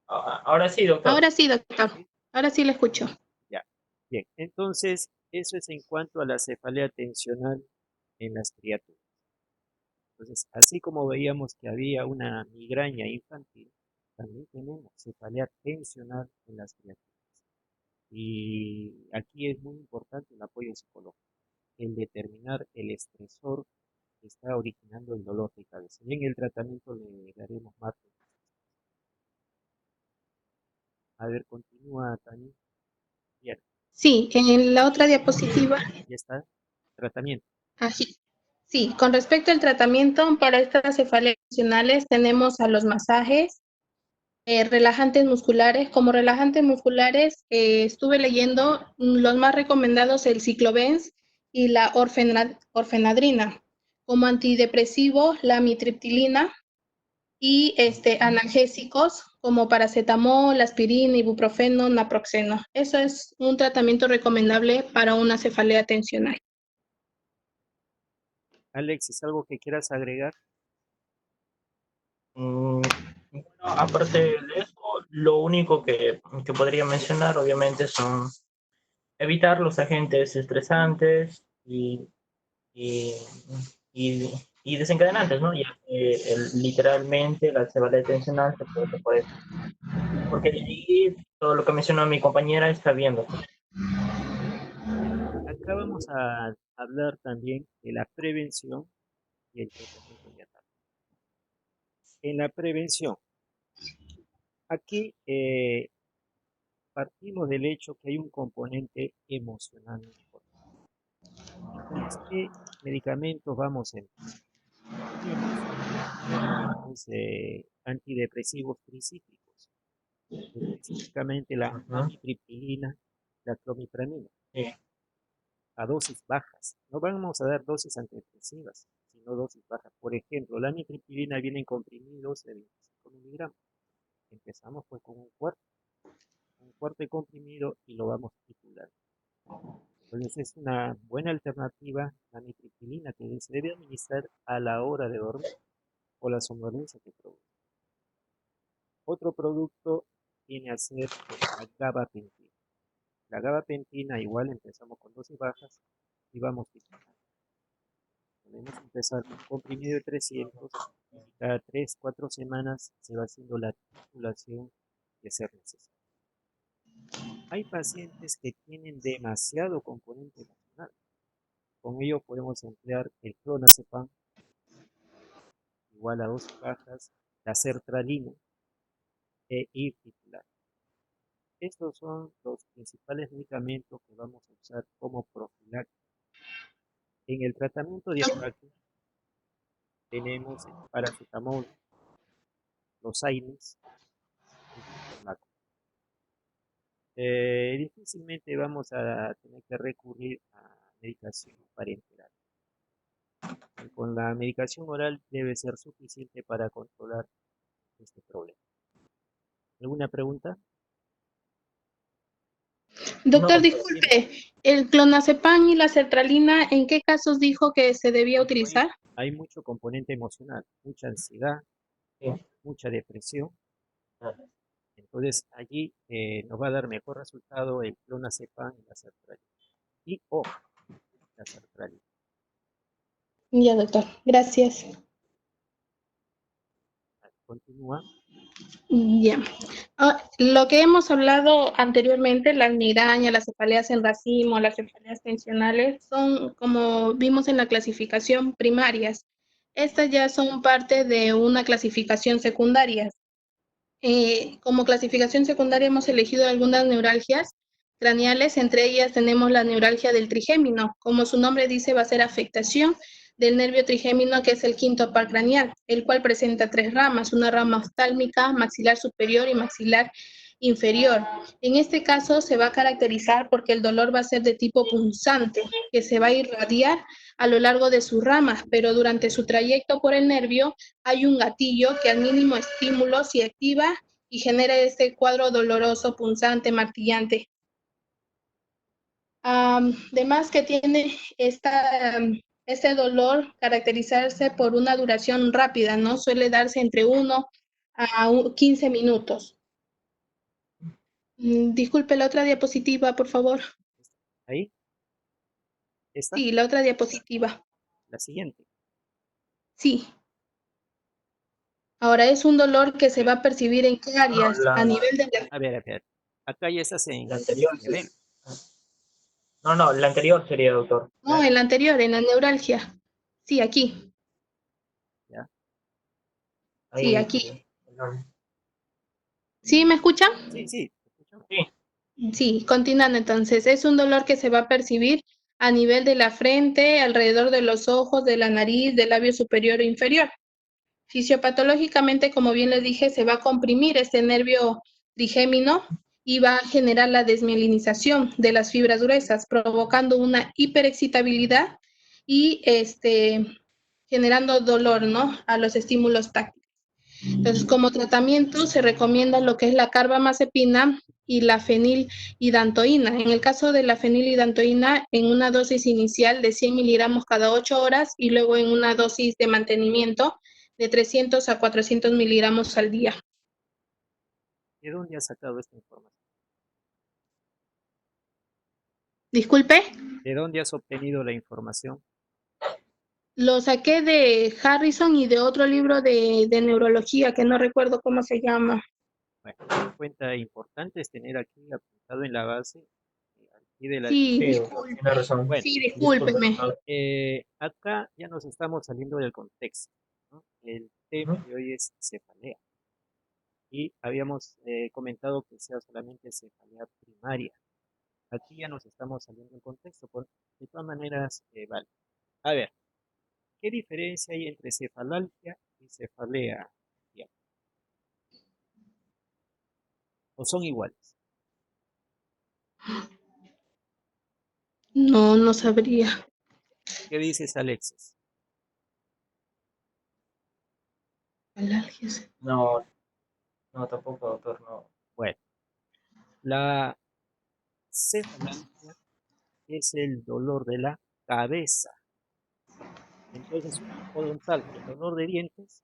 ahora sí, doctor. Ahora sí, doctor. ¿sí? Ahora sí le escucho. Ya. Bien. Entonces, eso es en cuanto a la cefalea tensional en las criaturas. Entonces, así como veíamos que había una migraña infantil, también tenemos cefalea tensional en las criaturas. Y aquí es muy importante el apoyo psicológico, el determinar el estresor que está originando el dolor de cabeza. Y en el tratamiento le daremos más. A ver, continúa también. Bien, Sí, en la otra diapositiva. ya está. Tratamiento. Así. Sí, con respecto al tratamiento para estas cefaleas funcionales, tenemos a los masajes, relajantes musculares. Como relajantes musculares, estuve leyendo los más recomendados, el ciclovens y la orfenadrina. Como antidepresivo, la amitriptilina y analgésicos como paracetamol, aspirina, ibuprofeno, naproxeno. Eso es un tratamiento recomendable para una cefalea tensional. Alexis, ¿algo que quieras agregar? Bueno, aparte de eso, lo único que podría mencionar, obviamente, son evitar los agentes estresantes y, y, y desencadenantes, ¿no? Ya que literalmente la cefalea tensional se produce por eso. Porque de ahí todo lo que mencionó mi compañera está viendo. Acá vamos a hablar también de la prevención y el tratamiento de ataque. En la prevención, aquí partimos del hecho que hay un componente emocional muy importante. Entonces, ¿qué medicamentos vamos a emplear? Tenemos pues, antidepresivos tricíclicos, específicamente la Ujú. amitriptilina, la clomipramina, Sí. a dosis bajas. No vamos a dar dosis antidepresivas, sino dosis bajas. Por ejemplo, la amitriptilina viene en comprimidos de 25 miligramos. Empezamos pues con un cuarto de comprimido y lo vamos titulando. Entonces es una buena alternativa la amitriptilina que se debe administrar a la hora de dormir o la somnolencia que produce. Otro producto viene a ser la gabapentina. La gabapentina igual empezamos con dosis bajas y vamos titulando. Podemos empezar con un comprimido de 300 y cada 3, 4 semanas se va haciendo la titulación de ser necesario. Hay pacientes que tienen demasiado componente emocional. Con ello podemos emplear el clonazepam igual a dosis bajas, la sertralina e ir titular. Estos son los principales medicamentos que vamos a usar como profiláctico. En el tratamiento de ataque tenemos el paracetamol, los AINES, y el ketorolaco. Difícilmente vamos a tener que recurrir a medicación parenteral. Con la medicación oral debe ser suficiente para controlar este problema. ¿Alguna pregunta? No, Doctor, doctor. disculpe, ¿el clonazepam y la sertralina en qué casos dijo que se debía Cuando utilizar? hay mucho componente emocional, mucha ansiedad, Sí. mucha depresión, Ah, entonces allí nos va a dar mejor resultado el clonazepam y la sertralina. Y o la sertralina. Ya, doctor, gracias. Continúa. Ya. Lo que hemos hablado anteriormente, las migrañas, las cefaleas en racimo, las cefaleas tensionales, son, como vimos en la clasificación, primarias. Estas ya son parte de una clasificación secundaria. Como clasificación secundaria hemos elegido algunas neuralgias craneales, entre ellas tenemos la neuralgia del trigémino. Como su nombre dice, va a ser afectación del nervio trigémino, que es el quinto par craneal, el cual presenta tres ramas, una rama oftálmica, maxilar superior y maxilar inferior. En este caso se va a caracterizar porque el dolor va a ser de tipo punzante, que se va a irradiar a lo largo de sus ramas, pero durante su trayecto por el nervio hay un gatillo que al mínimo estímulo se activa y genera este cuadro doloroso, punzante, martillante. Además que tiene este dolor caracterizarse por una duración rápida, ¿no? Suele darse entre 1 a 15 minutos. Disculpe, la otra diapositiva, por favor. Ahí, esta, Sí, la otra diapositiva. la siguiente. Sí. Ahora, es un dolor que se va a percibir en qué no, áreas, a nivel de A ver. Acá ya estás la en anterior nivel. sí. No, la anterior sería, doctor. No, en la anterior, en la neuralgia. Sí, aquí. ¿Ya? Sí, Ahí, aquí. sí. ¿Sí me escuchan? Sí, sí. ¿Te escucho? Sí. Sí, continuando entonces. Es un dolor que se va a percibir a nivel de la frente, alrededor de los ojos, de la nariz, del labio superior e inferior. Fisiopatológicamente, como bien les dije, se va a comprimir este nervio trigémino y va a generar la desmielinización de las fibras gruesas, provocando una hiperexcitabilidad y generando dolor, ¿no? A los estímulos táctiles. Entonces, como tratamiento se recomienda lo que es la carbamazepina y la fenilhidantoína. En el caso de la fenilhidantoína, en una dosis inicial de 100 miligramos cada 8 horas y luego en una dosis de mantenimiento de 300 a 400 miligramos al día. ¿De dónde has sacado esta información? Disculpe, ¿De dónde has obtenido la información? lo saqué de Harrison y de otro libro de neurología que no recuerdo cómo se llama. Bueno, una cuenta importante es tener aquí apuntado en la base, aquí de la Sí, Sí, doctor, disculpe, tiene razón. Bueno, sí, Disculpe, discúlpeme. doctor. acá ya nos estamos saliendo del contexto, ¿no? El tema Ujú. de hoy es cefalea. Y habíamos comentado que sea solamente cefalea primaria. Aquí ya nos estamos saliendo del contexto, de todas maneras, vale. A ver, ¿qué diferencia hay entre cefalalgia y cefalea? Bien, ¿o son iguales? No, no sabría. ¿Qué dices, Alexis? Alergias. No, no, tampoco, doctor, no. Bueno, la cefalalgia es el dolor de la cabeza. Entonces, odontal, el dolor de dientes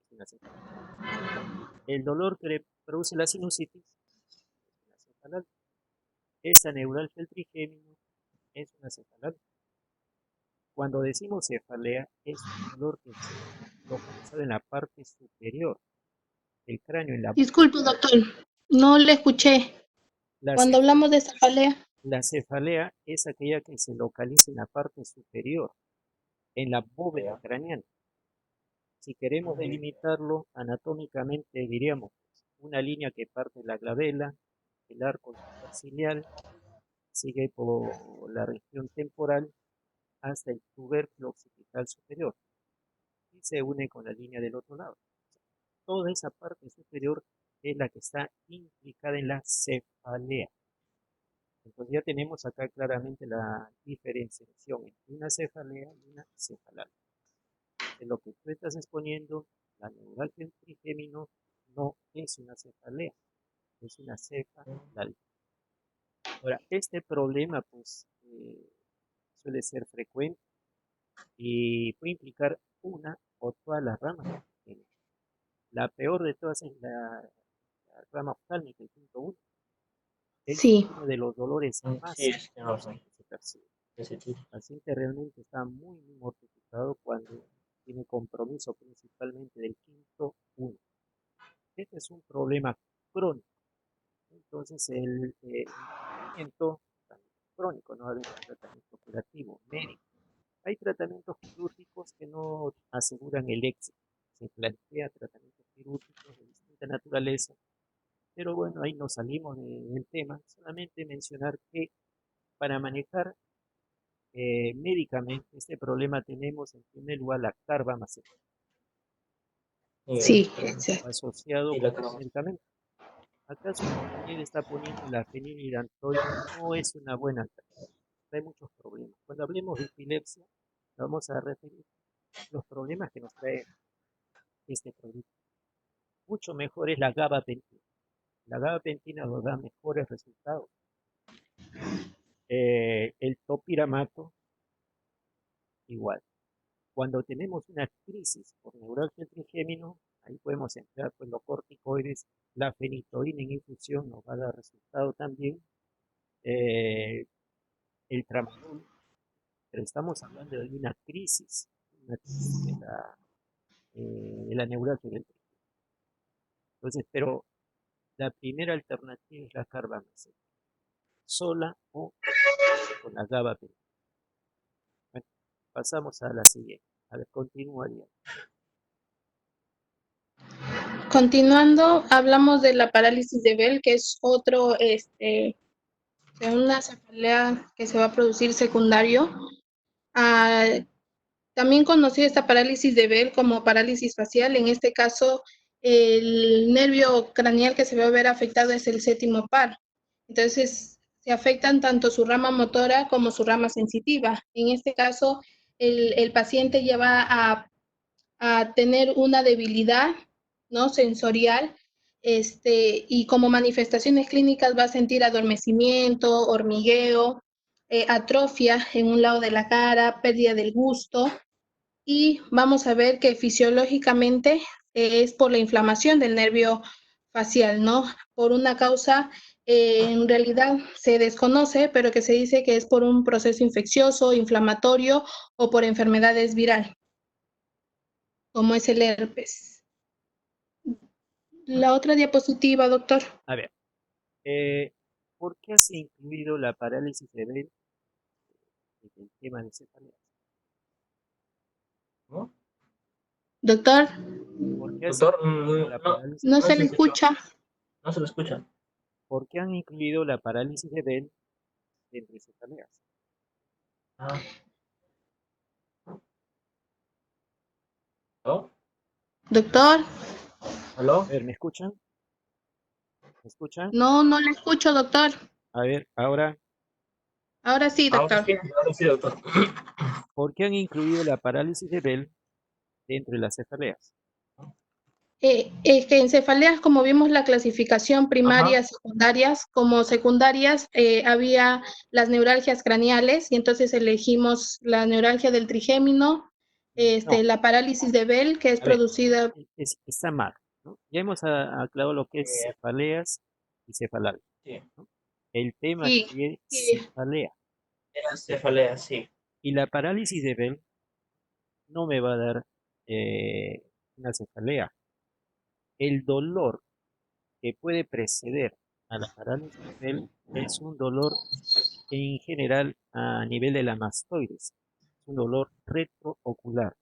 es una cefalalgia. El dolor que le produce la sinusitis es una cefalalgia. Esa neuralgia del trigémino es una cefalalgia. Cuando decimos cefalea, es un dolor que está localizado en la parte superior del cráneo, en la bóveda Disculpe, craneal. doctor, no le escuché. La, Cuando hablamos de cefalea, la cefalea es aquella que se localiza en la parte superior, en la bóveda Ya. craneal. Si queremos delimitarlo anatómicamente, diríamos una línea que parte de la glabela, el arco superciliar sigue por la región temporal hasta el tubérculo occipital superior y se une con la línea del otro lado. Toda esa parte superior es la que está implicada en la cefalea. Entonces ya tenemos acá claramente la diferenciación entre una cefalea y una cefalalia. En lo que tú estás exponiendo, la neuralgia del trigémino no es una cefalea, es una cefalalia. Ahora, este problema pues suele ser frecuente y puede implicar una o todas las ramas del trigémino. La peor de todas es la rama oftálmica, el punto 1. Es Sí, uno de los dolores más Sí, tienes razón. que se percibe. Ese tipo. El paciente realmente está muy, muy mortificado cuando tiene compromiso principalmente del quinto 1. Este es un problema crónico. Entonces, el tratamiento también es crónico, no hay un tratamiento curativo, médico. Hay tratamientos quirúrgicos que no aseguran el éxito. Se plantea tratamientos quirúrgicos de distinta naturaleza, pero bueno, ahí nos salimos del tema. Solamente mencionar que para manejar médicamente este problema tenemos en primer lugar la carbamazepina sí, exacto. asociado Y con la un crema. medicamento. Acá su compañero está poniendo la fenililantoide, no es una buena alternativa. Hay muchos problemas. Cuando hablemos de epilepsia, vamos a referir los problemas que nos trae este producto. Mucho mejor es la gabapentina. La gabapentina nos da mejores resultados. El topiramato, igual. Cuando tenemos una crisis por neuralgia trigémino, ahí podemos emplear pues, los corticoides, la fenitoína en infusión nos va a dar resultado también. Eh, el tramadol, pero estamos hablando de una crisis de la neuralgia del trigémino. Entonces, pero la primera alternativa es la carbamazepina, sola o con la gabapentina. Bueno, pasamos a la siguiente. A ver, continuaría. Continuando, hablamos de la parálisis de Bell, que es otro, una cefalea que se va a producir secundario. Ah, también conocí esta parálisis de Bell como parálisis facial. En este caso, el nervio craneal que se va a ver afectado es el séptimo par. Entonces, se afectan tanto su rama motora como su rama sensitiva. En este caso, el paciente ya va a tener una debilidad, ¿no? Sensorial, y como manifestaciones clínicas va a sentir adormecimiento, hormigueo, atrofia en un lado de la cara, pérdida del gusto, y vamos a ver que fisiológicamente es por la inflamación del nervio facial, ¿no? Por una causa en realidad se desconoce, pero que se dice que es por un proceso infeccioso, inflamatorio o por enfermedades viral, como es el herpes. La otra diapositiva, doctor. A ver, ¿por qué has incluido la parálisis de Bell en el tema de cefaleas? ¿No? Doctor, ¿Por qué has Doctor, incluido la no, parálisis? no no se se le escuchó. escucha. No se lo escucha. ¿Por qué han incluido la parálisis de Bell entre cefaleas? Ah, ¿no? Doctor, ¿Aló? A ver, ¿me escuchan? ¿Me escuchan? no le escucho, doctor. A ver, ahora, Ahora sí, doctor. Ahora sí, doctor. ¿por qué han incluido la parálisis de Bell dentro de las cefaleas? Que en cefaleas, como vimos la clasificación Ajá. primarias, secundarias, como secundarias había las neuralgias craneales y entonces elegimos la neuralgia del trigémino, No, la parálisis de Bell, que es a ver, producida. está mal, ¿no? Ya hemos aclarado lo que es cefaleas y cefalarias, Sí, ¿no? El tema Sí, aquí es sí, cefalea. era cefalea, sí. Y la parálisis de Bell no me va a dar eh, una cefalea. El dolor que puede preceder a la parálisis de Bell es un dolor en general a nivel de la mastoides, es un dolor retroocular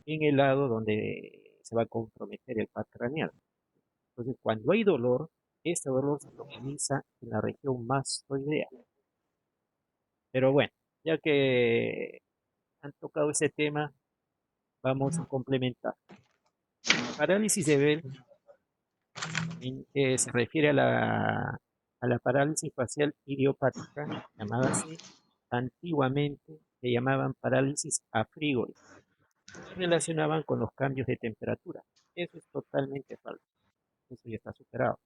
en el lado donde se va a comprometer el pad craneal. Entonces, cuando hay dolor, Este dolor se localiza en la región mastoidea. Pero bueno, ya que han tocado ese tema, vamos a complementar. Parálisis de Bell se refiere a la parálisis facial idiopática, llamada así. Antiguamente se llamaban parálisis afrígoris, se relacionaban con los cambios de temperatura. Eso es totalmente falso, eso ya está superado.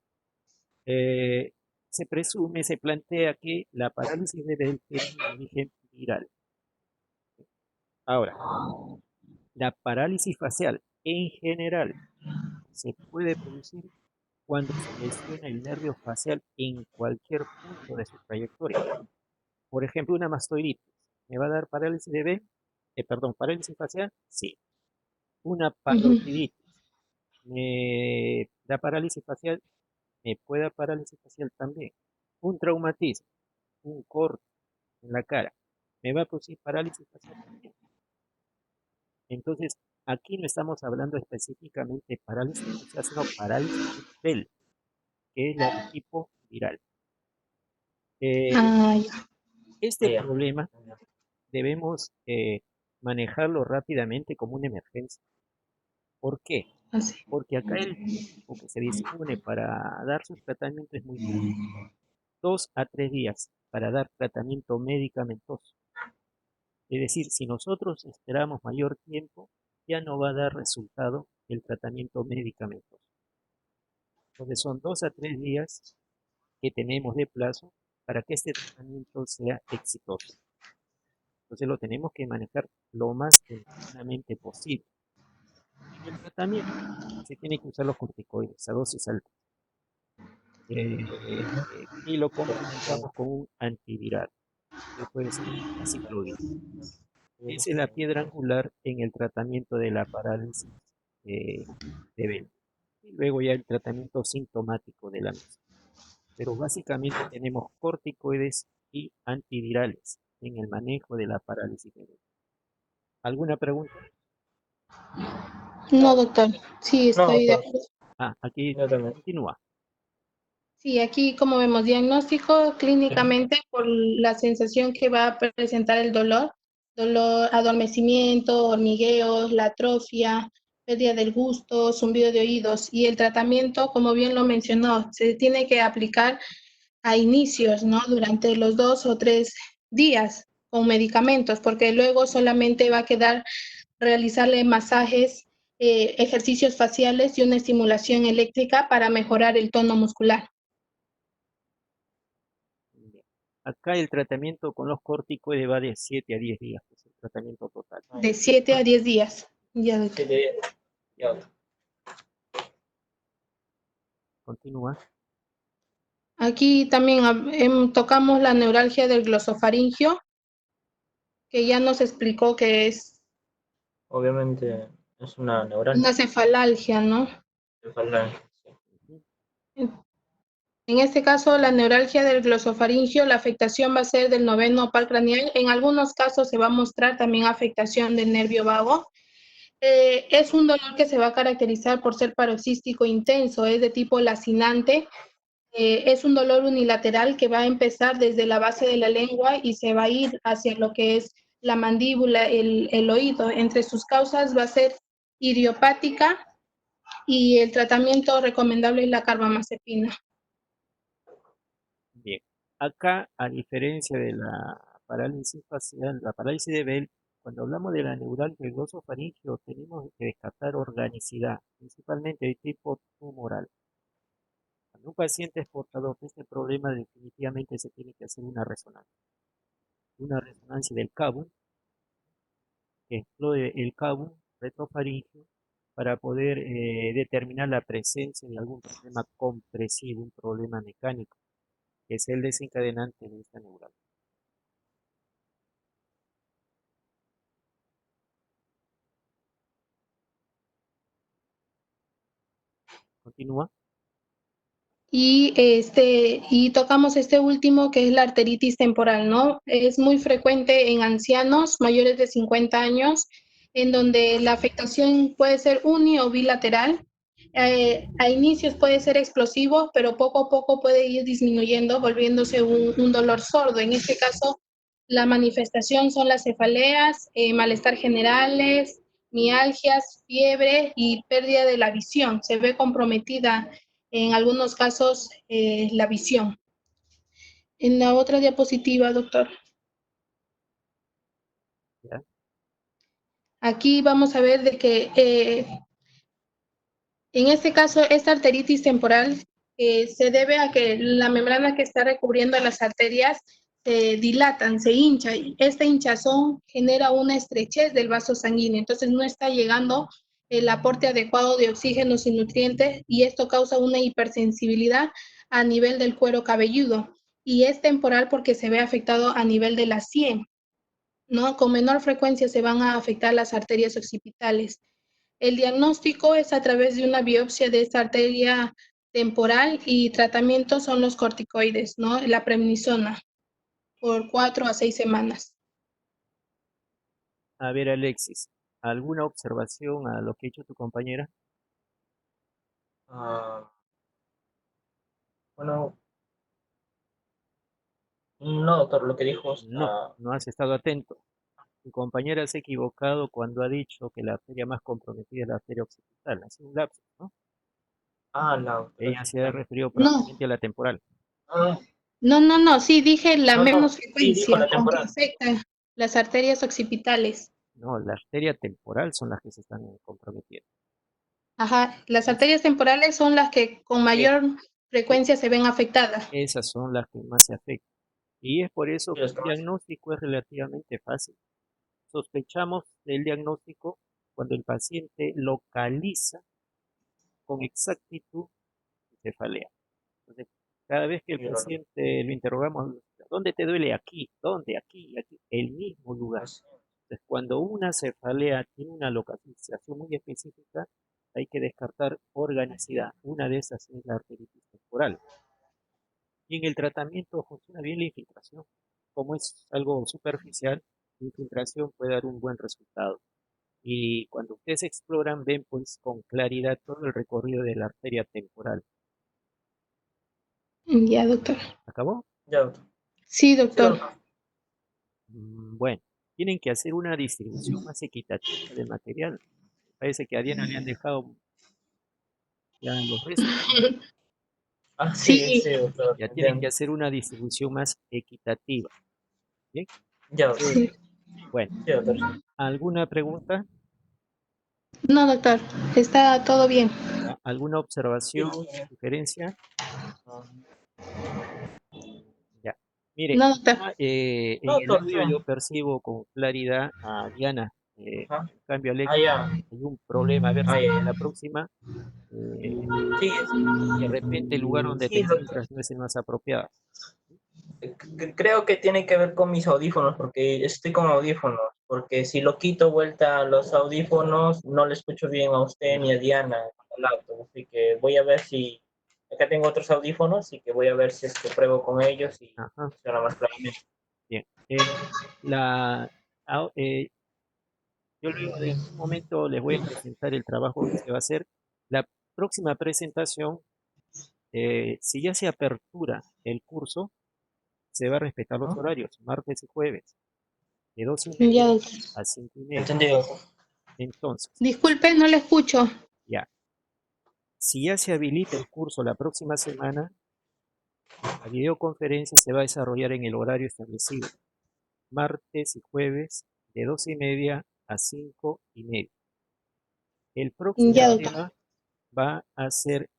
Se presume, se plantea que la parálisis de Bell tiene un origen viral. Ahora, la parálisis facial en general se puede producir cuando se lesiona el nervio facial en cualquier punto de su trayectoria. Por ejemplo, una mastoiditis. ¿Me va a dar parálisis de Bell? Parálisis facial, sí. Una parotiditis. ¿Me da parálisis facial? Me puede dar parálisis facial también. Un traumatismo, un corte en la cara, me va a producir parálisis facial también. Entonces, aquí no estamos hablando específicamente de parálisis facial, sino parálisis de Bell, que es la de tipo viral. Este Ya. problema debemos manejarlo rápidamente como una emergencia. ¿Por qué? Porque acá el tiempo que se dispone para dar sus tratamientos es muy corto. 2 a 3 días para dar tratamiento medicamentoso. Es decir, si nosotros esperamos mayor tiempo, ya no va a dar resultado el tratamiento medicamentoso. Entonces son 2 a 3 días que tenemos de plazo para que este tratamiento sea exitoso. Entonces lo tenemos que manejar lo más tempranamente posible. En el tratamiento se tiene que usar los corticoides a dosis altas. Y lo complementamos con un antiviral, que puede ser aciclovir. Esa es la piedra angular en el tratamiento de la parálisis de Bell. Y luego ya el tratamiento sintomático de la misma. Pero básicamente tenemos corticoides y antivirales en el manejo de la parálisis de Bell. ¿Alguna pregunta? No, doctor. Sí, estoy de acuerdo. Aquí continúa. Sí, aquí como vemos diagnóstico clínicamente por la sensación que va a presentar el dolor, adormecimiento, hormigueos, la atrofia, pérdida del gusto, zumbido de oídos, y el tratamiento, como bien lo mencionó, se tiene que aplicar a inicios, ¿no? Durante los 2 o 3 días con medicamentos, porque luego solamente va a quedar realizarle masajes, ejercicios faciales y una estimulación eléctrica para mejorar el tono muscular. Acá el tratamiento con los corticoides va de 7 a 10 días, es el tratamiento total. De 7 a 10 días. Ya, Continúa. aquí también tocamos la neuralgia del glosofaringio, que ya nos explicó que es Obviamente es una neuralgia. una cefalalgia, ¿no? En este caso, la neuralgia del glosofaringio, la afectación va a ser del noveno par craneal. En algunos casos se va a mostrar también afectación del nervio vago. Es un dolor que se va a caracterizar por ser paroxístico intenso, es de tipo lacinante. Es un dolor unilateral que va a empezar desde la base de la lengua y se va a ir hacia lo que es la mandíbula, el oído. Entre sus causas va a ser idiopática y el tratamiento recomendable es la carbamazepina. Bien, acá a diferencia de la parálisis facial, la parálisis de Bell, cuando hablamos de la neuralgia del glosofaringio tenemos que descartar organicidad, principalmente de tipo tumoral. Cuando un paciente es portador de este problema, definitivamente se tiene que hacer una resonancia del cabo, que explode el cabo retrofaringio para poder determinar la presencia de algún problema compresivo, un problema mecánico, que es el desencadenante de esta neuralgia. Continúa. Y tocamos este último que es la arteritis temporal, ¿no? Es muy frecuente en ancianos mayores de 50 años, en donde la afectación puede ser uni o bilateral. A inicios puede ser explosivo, pero poco a poco puede ir disminuyendo, volviéndose un dolor sordo. En este caso, la manifestación son las cefaleas, malestar generales, mialgias, fiebre y pérdida de la visión. Se ve comprometida en algunos casos la visión. En la otra diapositiva, doctor. ¿Ya? Aquí vamos a ver de que en este caso, esta arteritis temporal se debe a que la membrana que está recubriendo las arterias se dilatan, se hincha. Y esta hinchazón genera una estrechez del vaso sanguíneo, entonces no está llegando el aporte adecuado de oxígenos y nutrientes y esto causa una hipersensibilidad a nivel del cuero cabelludo. Y es temporal porque se ve afectado a nivel de la sien, ¿no? Con menor frecuencia se van a afectar las arterias occipitales. El diagnóstico es a través de una biopsia de esta arteria temporal y tratamientos son los corticoides, ¿no? La prednisona por 4 a 6 semanas. A ver, Alexis, ¿alguna observación a lo que ha hecho tu compañera? Bueno, no, doctor, lo que dijo No, está... no has estado atento. Tu compañera se ha equivocado cuando ha dicho que la arteria más comprometida es la arteria occipital. Ha sido un lapsus, ¿no? la doctora Ella se ha Citral. referido No, propiamente a la temporal. Ah, no, sí dije la no, no, menos sí, dijo frecuencia la con que temporal. afecta las arterias occipitales. No, la arteria temporal son las que se están comprometiendo. Ajá, las Es- arterias temporales son las que con Sí, mayor e- frecuencia se ven afectadas. Esas son las que más se afectan. Y es por eso sí, que el los que más. diagnóstico es relativamente fácil. Sospechamos del diagnóstico cuando el paciente localiza con exactitud cefalea. Entonces, cada vez que el Sí, paciente lo interrogamos, ¿dónde te duele? Aquí, ¿dónde? Aquí, aquí, el mismo lugar. así. Entonces, cuando una cefalea tiene una localización muy específica, hay que descartar organicidad. Una de esas es la arteritis temporal. Y en el tratamiento funciona bien la infiltración. Como es algo superficial, la infiltración puede dar un buen resultado. Y cuando ustedes exploran, ven pues con claridad todo el recorrido de la arteria temporal. Ya, doctor. ¿Acabó? Ya, doctor. Sí, Sí, doctor. doctor. Bueno, tienen que hacer una distribución más equitativa del material. Parece que a Diana le han dejado ya los restos, ¿no? Sí, Sí, sí, doctor. Ya tienen que Entiendo. hacer una distribución más equitativa. ¿Bien? Ya, doctor. sí. Bueno, Sí, doctor. ¿alguna pregunta? No, doctor, está todo bien. ¿Ya? ¿Alguna Sí, observación, doctor. sugerencia? Ah, Ya. Mire, No, doctor. no, en el doctor, está audio yo bien. percibo con claridad a Diana. Ajá. En cambio, Alex, Ya. hay un problema. A ver si Ya. la próxima, eh, Sí, de repente el lugar donde te sí, doctor. encuentras no es el más apropiado. Creo que tiene que ver con mis audífonos, porque estoy con audífonos, porque si lo quito vuelta a los audífonos, no le escucho bien a usted Ya. ni a Diana con el auto, así que voy a ver si, acá tengo otros audífonos, y que voy a ver si es que pruebo con ellos y Ajá. funciona más claramente. Bien. La, au- yo luego de un momento les voy a presentar el trabajo que se va a hacer. La próxima presentación, si ya se apertura el curso, se va a respetar los ¿No? horarios, martes y jueves, de 2:30 Ya, doctor. a 5:30. Entendido. Entonces, Disculpe, no le escucho. ya, si ya se habilita el curso la próxima semana, la videoconferencia se va a desarrollar en el horario establecido, martes y jueves, de 2:30 a 5:30. El próximo Ya, doctor. tema va a ser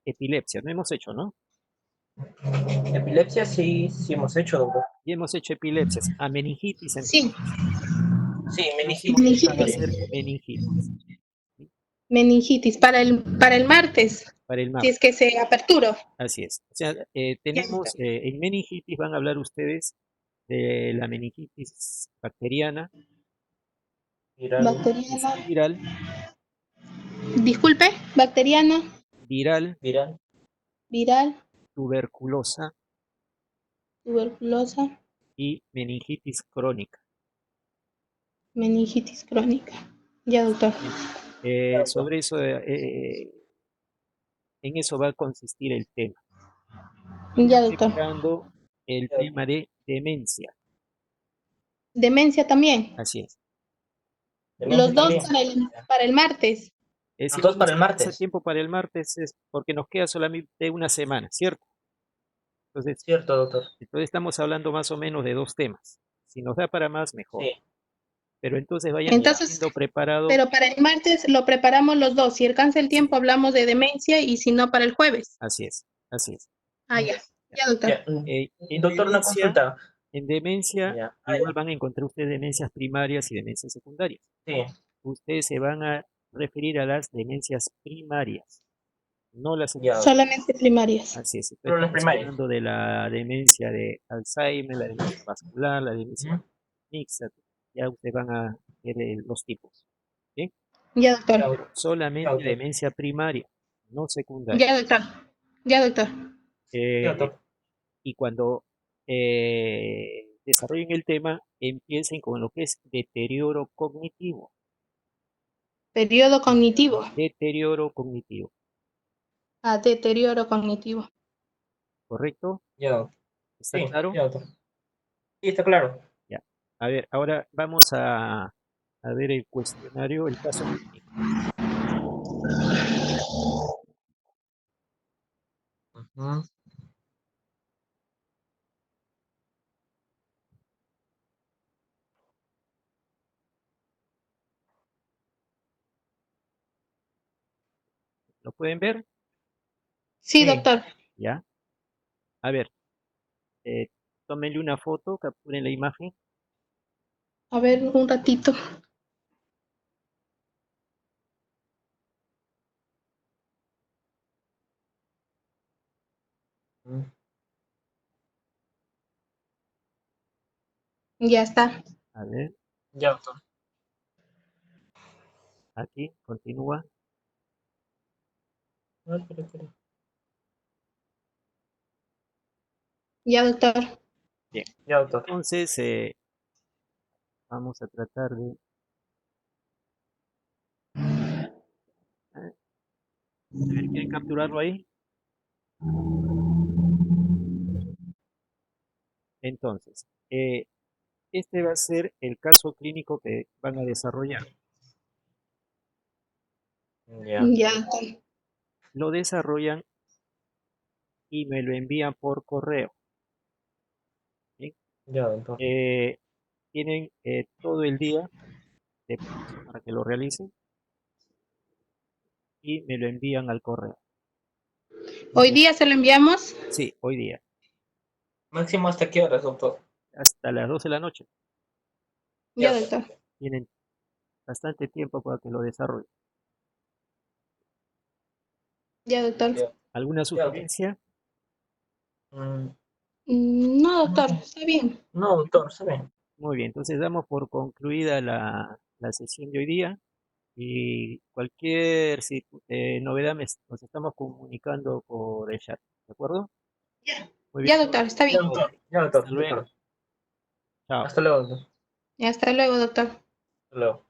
epilepsia. No hemos hecho, ¿no? Epilepsia sí, sí hemos hecho, doctor. Y hemos hecho epilepsias. A meningitis, Sí, entonces. Sí, El próximo meningitis tema va a meningitis. ser también. meningitis, ¿sí? Meningitis para el martes, Para el si es martes. que se apertura. Así es. O sea, Ya, doctor. tenemos en meningitis, van a hablar ustedes de la meningitis bacteriana, Bacteriana. viral, Disculpe, bacteriana, viral, Viral. viral, tuberculosa tuberculosa, y meningitis crónica. meningitis crónica. Ya, doctor. Bien. Ya, doctor. Sobre eso En eso va a consistir el tema. Ya, Estoy doctor. preparando el tema de demencia. Demencia también. Así es. Los dos también. para el martes. Si Los dos vamos para a el tener ese martes. tiempo para el martes es porque nos queda solamente una semana, ¿cierto? Entonces, Cierto, doctor. estamos hablando más o menos de 2 temas. Si nos da para más, mejor. Sí. Pero entonces vayan Entonces, siendo preparados. pero para el martes lo preparamos los dos. Si alcanza el tiempo, hablamos de demencia y si no, para el jueves. Así es, así es. Ah, ya. Ya, doctor. Ya, En doctor, una demencia, consulta. en demencia, Ya. igual van a encontrar ustedes demencias primarias y demencias secundarias. Sí. Ustedes se van a referir a las demencias primarias, no las Ya. secundarias. Solamente primarias. Así es. Entonces, Solo las estamos primarias. hablando de la demencia de Alzheimer, la demencia vascular, la demencia mixta. Ya ustedes van a ver los tipos. ¿Sí? Ya, doctor. Pero solamente doctor. demencia primaria, no secundaria. Ya, doctor. Ya, doctor. Ya, doctor. Y cuando desarrollen el tema, empiecen con lo que es deterioro cognitivo. Periodo cognitivo. Deterioro cognitivo, Ah, deterioro cognitivo. ¿correcto? Ya, doctor. ¿Está Sí, claro? ya, doctor. Sí, está claro. Ya. A ver, ahora vamos a ver el cuestionario, el caso clínico. Ujú. ¿Lo pueden ver? Sí, Sí. doctor. Ya. A ver, tómenle una foto, capturen la imagen. A ver, un ratito. Mm. Ya está. A ver, Ya, doctor. aquí, continúa. Espera. Ya, doctor. Bien. Ya, doctor. Entonces, vamos a tratar de... A ver, ¿quieren capturarlo ahí? Entonces, este va a ser el caso clínico que van a desarrollar. Ya. Ya, doctor. Lo desarrollan y me lo envían por correo. ¿Sí? Ya, doctor. Tienen todo el día de plazo para que lo realicen y me lo envían al correo. Hoy día se lo enviamos. Sí, hoy día, Máximo hasta qué horas, doctor. hasta las 12 de la noche. Ya, Ya. doctor. Tienen bastante tiempo para que lo desarrollen. Ya, doctor. Ya. ¿Alguna Ya, doctor. sugerencia? Mm, No, doctor. Está bien. No, doctor, está bien. Muy bien, entonces damos por concluida la sesión de hoy día y cualquier novedad nos estamos comunicando por el chat, ¿de acuerdo? Muy bien, Ya, doctor. Está Ya, bien. doctor. Ya, doctor. hasta luego. Chao. Hasta luego, doctor. Hasta luego, doctor. Hasta luego.